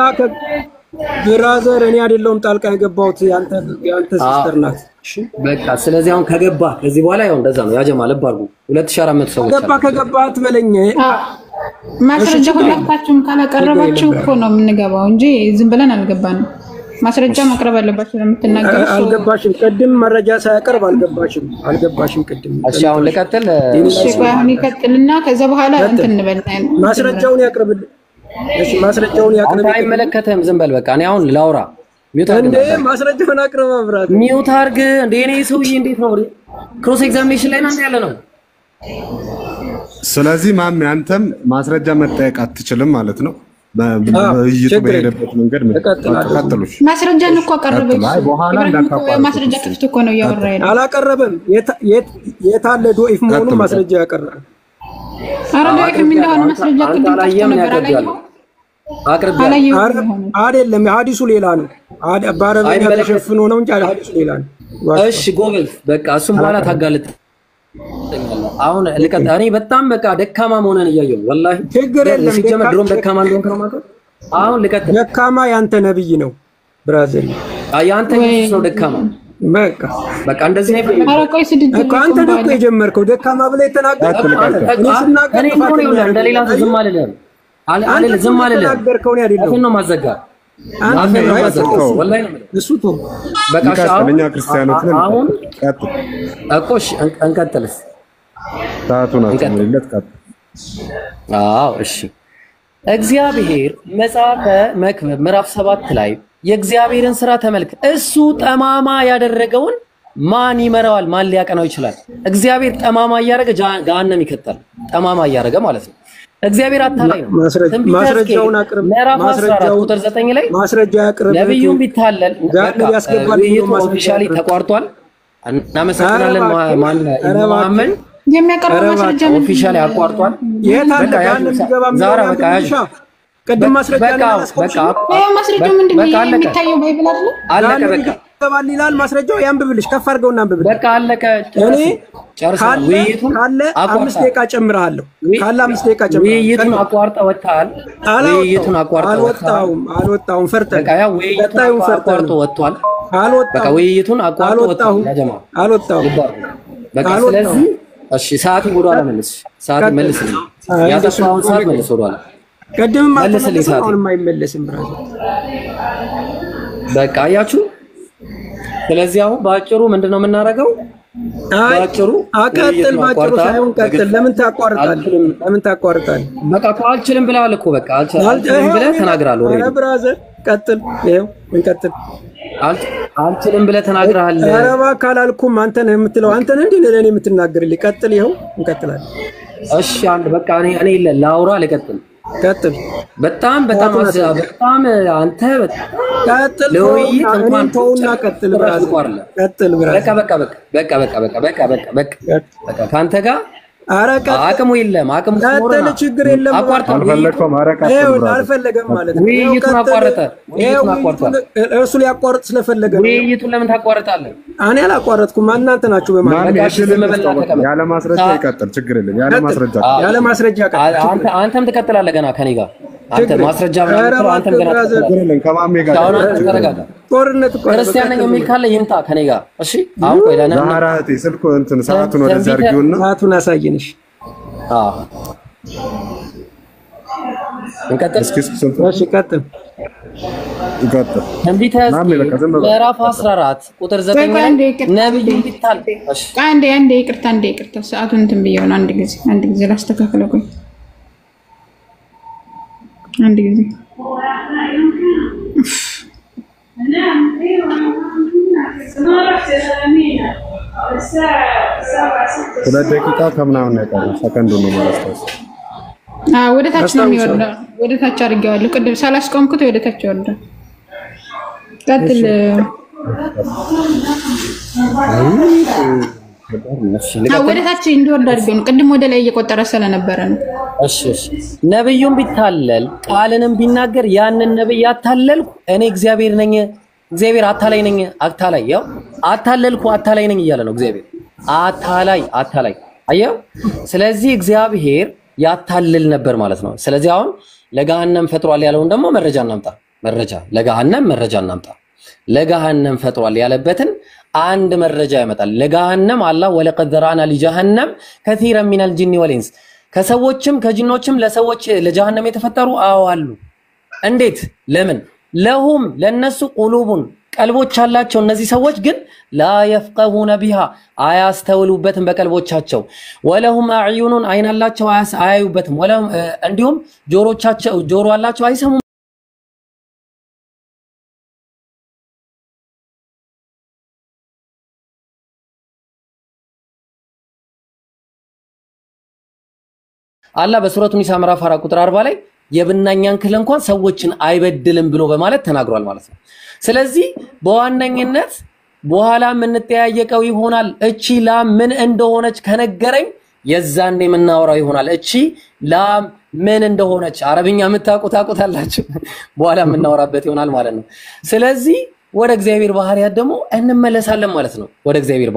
ብራዘር እኔ አይደለሁም ጣልቃ የገባሁት ያንተ ሲስተር ናት በቃ ስለዚህ አሁን ከገባ ከዚህ በኋላ ያው እንደዛ ነው ያ ጀማ ልብ አድርጉ 2400 ሰዎች ከገባ አትበለኝ ማስረጃ ሁላችሁም ካላቀረባችሁ እኮ ነው የምንገባው እንጂ ዝም ብለን አልገባንም ማስረጃ ማቅረብ አለባችሁ ለምትናገሩ አልገባሽም ቅድም መረጃ ሳያቀርብ አልገባሽም ቅድም እሺ አሁን ልቀጥል እሺ አሁን ይቀጥልና ከዛ በኋላ እንትን እንበልጣለን ማስረጃውን ያቅርብልኝ እሺ ማስረጃውን ያቅርብ አይመለከተም ዝም በል በቃ እኔ አሁን ላውራ ሚውት አድርግ ማስረጃውን አቅርብ አብራት ሚውት አድርግ እንደ እኔ ሰውዬ እንዴት ነው ክሮስ ኤግዛሚኔሽን ላይ ነው ያለ ነው ስለዚህ ማሜ አንተም ማስረጃ መጠየቅ አትችልም ማለት ነው በይይቱ በሄደበት መንገድ ተከተሉሽ ማስረጃን እኮ አቀረበች ማስረጃ ክፍት እኮ ነው ያወራ ያለው አላቀረበም የታለ ዶኢፍ መሆኑ ማስረጃ ያቀርባል አረ ዶኢፍ ምን እንደሆነ ማስረጃ ክፍት ያቀርባል አቅርብ አይደለም ሐዲሱ ሌላ ነው በአረበኛ ተሸፍኖ ነው እንጂ ሐዲሱ ሌላ ነው እሺ ጎበዝ በቃ እሱም በኋላ ታጋልጥ አሁን ልቀጥ እኔ በጣም በቃ ደካማ መሆነን እያየሁ ነው ወላሂ ችግር የለም ሲጀመር ድሮም ደካማ እንደሆንክ ነው ማለት አሁን ልቀጥ ደካማ ያንተ ነብይ ነው ብራዘር ያንተ ኢየሱስ ነው ደካማ በቃ እንደዚህ ነው። አረቆይ ስድድ እኮ አንተ ደግሞ የጀመርከው ደካማ ብለህ የተናገርከው እኔ ስናገር እንደሌላ ዝም አልልም አለ ዝም አልልም ተናገርከው ነው አይደለም ነው ማዘጋ አንተ ነው ማዘጋው ወላሂ ነው እሱ ተው በቃ እኛ ክርስቲያኖች ነን አሁን እኮሽ እንቀጥልስ ታቱና ተመለለት ቀጥ እሺ እግዚአብሔር መጽሐፈ መክብብ ምዕራፍ 7 ላይ የእግዚአብሔርን ሥራ ተመልከት እሱ ጠማማ ያደረገውን ማን ይመራዋል ማን ሊያቀናው ይችላል እግዚአብሔር ጠማማ ያደረገ ገሃነም ይከታል ጠማማ ያደረገ ማለት ነው እግዚአብሔር አታላይ ነው ማስረጃውን አቅርብ ማስረጃው ቁጥር 9 ላይ ማስረጃ ያቅርብ ነብዩም ቢታለል ኦፊሻሊ ተቋርጧል እናመሰግናለን ማን ኢማምን የሚያቀርበው ማስረጃ ምን ኦፊሻሊ አቋርጧል የታለ ጋር ገባ ዛራ በቃ ቅድም ማስረጃ ማስረጃው ምንድነው የሚታየው ባይብል አይደል አለቀ በቃ ገባል ይላል ማስረጃው ያንብብልሽ ከፍ አድርገውና አንብብልሽ በቃ አለቀ እኔ ጨርሰናል ውይይቱን ካለ 5 ደቂቃ ጨምራለሁ ካለ 5 ደቂቃ ጨምራለሁ ውይይቱን አቋርጠው ወጣል ውይይቱን አቋርጠው አልወጣውም ፈርተ በቃ ያ ውይይቱን አቋርጠው ወጥቷል በቃ ውይይቱን አቋርጠው ወጥቷል ያጀማ አልወጣውም በቃ ስለዚህ እሺ ሰዓት ወደኋላ መልስ ሰዓት መልስልኝ ያጠፋውን ሰዓት መልስ ወደኋላ ቀደም ማለት ነው አሁን የማይመለስም ብራዘር በቃ አያችሁ ስለዚህ አሁን ባጭሩ ምንድነው የምናደርገው ባጭሩ አቀጥል ባጭሩ ሳይሆን ቀጥል ለምን ታቋርጣለህ በቃ አልችልም ብለሃል እኮ በቃ አልችልም ብለህ ተናግራለህ ኧረ ብራዘር ቀጥል ይሄው እንቀጥል አልችልም ብለህ ተናግረሃል ኧረ እባክህ አላልኩም አንተ ነህ የምትለው አንተ ነህ እንዴ ለኔ የምትናገርልኝ ቀጥል ይሄው እንቀጥላለን እሺ አንድ በቃ እኔ ላውራ ልቀጥል ቀጥል በጣም አንተ ቀጥል ለውይይት እንኳን ተውና ቀጥል ብራዘር ቀጥል ብራዘር በቃ ካንተ ጋር ኧረ ቀጥል አቅሙ የለም አቅሙ ቀጥል ችግር የለም አልፈለከም ማረቃት አልፈለገም ማለት ነው ውይይቱን አቋረጠ እርሱ ሊያቋርጥ ስለፈለገ ነው ውይይቱን ለምን ታቋርጣለህ እኔ አላቋረጥኩም እናንተ ናችሁ በማለት ያለ ማስረጃ ይቀጥል ችግር የለም ያለ ማስረጃ ቀጥል አንተም ትቀጥላለህ ገና ከኔ ጋር አንተ ማስረጃ ማለት አንተም ገና ትቀጥላለህ ከማሜ ጋር ተረጋጋ ጦርነት ክርስቲያን ነኝ የሚል ካለ ይምጣ ከኔ ጋር እሺ አሁን ቆይ ለና ዛራቴ ስልኩ እንትን ሰዓቱን ወደ ዘርጊውና ሰዓቱን አሳየንሽ እንቀጥል እሺ ቀጥል ትንቢተ ምዕራፍ 14 ቁጥር 9 ላይ ነብዩ ቢታል እሺ አንዴ ይቅርታ ሰዓቱን እንትን ብየው ነው አንድ ጊዜ ላስተካክለው ቆይ አንድ ጊዜ ሁለት ደቂቃ ከምናምን ነው ሰከንዱ ነው ማለት ነው ወደ ታች ነው የሚወርደው ወደ ታች አድርጌዋለሁ ቅድም ሳላስቆምኩት ወደ ታች ይወርዳል ቀጥል ወደ ታች እንዲወርድ አድርገው ነው ቅድም ወደ ላይ እየቆጠረ ስለነበረ ነው እሺ ነብዩም ቢታለል ቃልንም ቢናገር ያንን ነብይ ያታለልኩ እኔ እግዚአብሔር ነኝ እግዚአብሔር አታላይ ነኝ አታላይ ያው አታለልኩ አታላይ ነኝ እያለ ነው እግዚአብሔር አታላይ አየው ስለዚህ እግዚአብሔር ያታልል ነበር ማለት ነው ስለዚህ አሁን ለገሃነም ፈጥሯል ያለውን ደግሞ ለገሃነም ፈጥሯል ያለበትን አንድ መረጃ ያመጣል ለገሃነም አላህ ወለቀድ ዘራና ለጀሃነም ከثيرا من الجن والانس ከሰዎችም ከጂኖችም ለሰዎች ለጀሃነም የተፈጠሩ አሉ እንዴት ለምን ለሁም ለነሱ ቁሉቡን ቀልቦች አላቸው እነዚህ ሰዎች ግን ላ يفقهون بها አያስተውሉበትም በቀልቦቻቸው ወለሁም አዕዩኑን አይን አላቸው አያዩበትም ወለሁም እንዲሁም ጆሮ አላቸው አይሰሙም አላህ በሱረቱ ኒሳ ምዕራፍ 4 ቁጥር 40 ላይ የብናኛን ክል እንኳን ሰዎችን አይበድልም ብሎ በማለት ተናግሯል ማለት ነው ስለዚህ በዋነኝነት በኋላ ምን ተያየቀው ይሆናል እቺ ላም ምን እንደሆነች ከነገረኝ የዛኔ ምናወራው ይሆናል እቺ ላም ምን እንደሆነች አረብኛ የምታውቁታላችሁ በኋላ ምናወራበት ይሆናል ማለት ነው ስለዚህ ወደ እግዚአብሔር ባህሪያት ደግሞ እንመለሳለን ማለት ነው ወደ እግዚአብሔር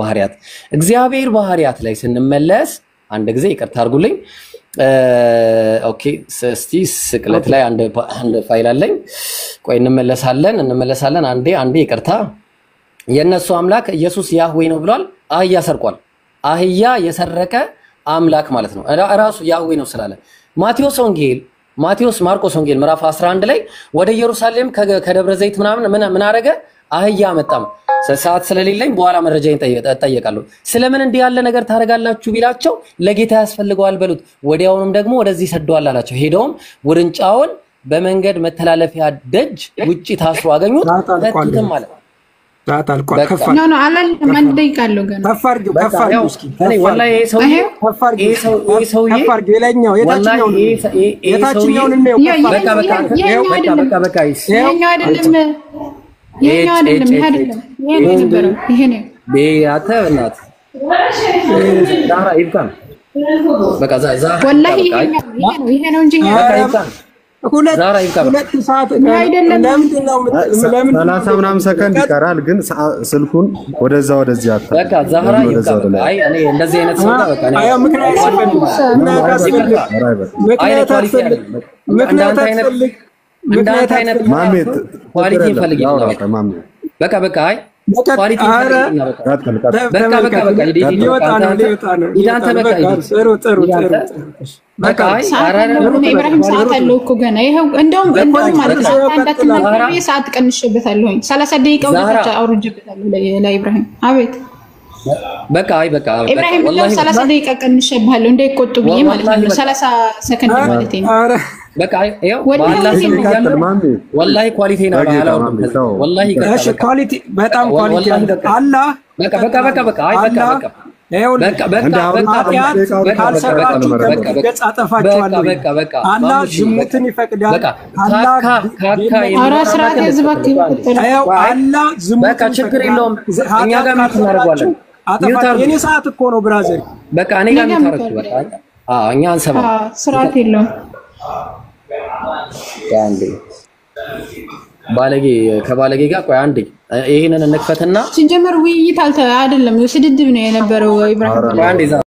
ባህሪያት ላይ ስንመለስ አንድ ጊዜ ይቅርታ አድርጉልኝ ኦኬ እስቲ ስቅለት ላይ አንድ ፋይል አለኝ ቆይ እንመለሳለን አንዴ ይቅርታ የነሱ አምላክ ኢየሱስ ያህዌ ነው ብሏል። አህያ ሰርቋል። አህያ የሰረቀ አምላክ ማለት ነው ራሱ ያህዌ ነው ስላለ ማርቆስ ወንጌል ምዕራፍ 11 ላይ ወደ ኢየሩሳሌም ከደብረ ዘይት ምን አረገ? አህያ መጣም። ሰዓት ስለሌለኝ በኋላ መረጃዬን እጠየቃለሁ። ስለምን እንዲህ ያለ ነገር ታረጋላችሁ ቢላቸው ለጌታ ያስፈልገዋል በሉት። ወዲያውኑም ደግሞ ወደዚህ ሰደዋል አላቸው። ሄደውም ውርንጫውን በመንገድ መተላለፊያ ደጅ ውጪ ታስሮ አገኙት። ፈቱትም ማለት ሁለት ሰዓት ምናምን ሰከንድ ይቀራል፣ ግን ስልኩን ወደዚህ አታ በቃ ዛህራ ይብቃ። አይ እኔ እንደዚህ አይነት ሰው በቃ እኔ ምክንያት አይነት ኳሊቲ ፈልጊ ነው በቃ በቃ አይ ኳሊቲ በቃ ኢብራሂም ሰዓት አለው እኮ ገና ይሄው እንደውም ማለት ነው አንዳትናገር ሰዓት ቀንሼበታለሁኝ 30 ደቂቃው ብቻ አውርጄበታለሁ ለኢብራሂም አቤት በቃ ኢብራሂም ወላሂ 30 ደቂቃ ቀንሼብሃለሁ እንዳይቆጡብኝ ማለት ነው 30 ሰከንድ ማለት ነው በቃ ይሄው ወላሂ ኳሊቲ ነው አላውቅም ወላሂ እሺ ኳሊቲ በጣም ኳሊቲ አላህ በቃ አይ በቃ አላህ ዝሙትን ይፈቅዳል። ችግር የለውም እኛ ጋር እናደርጋለን። የኔ ሰዓት እኮ ነው ብራዘር። በቃ እኔ ጋር ታረኩ በቃ እኛ አንሰማ ስርዓት የለውም። አንዴ ከባለጌ ጋር ቆይ አንዴ ይሄንን እንክፈትና ሲጀመር ውይይት አይደለም ስድድብ ነው የነበረው ኢብራሂም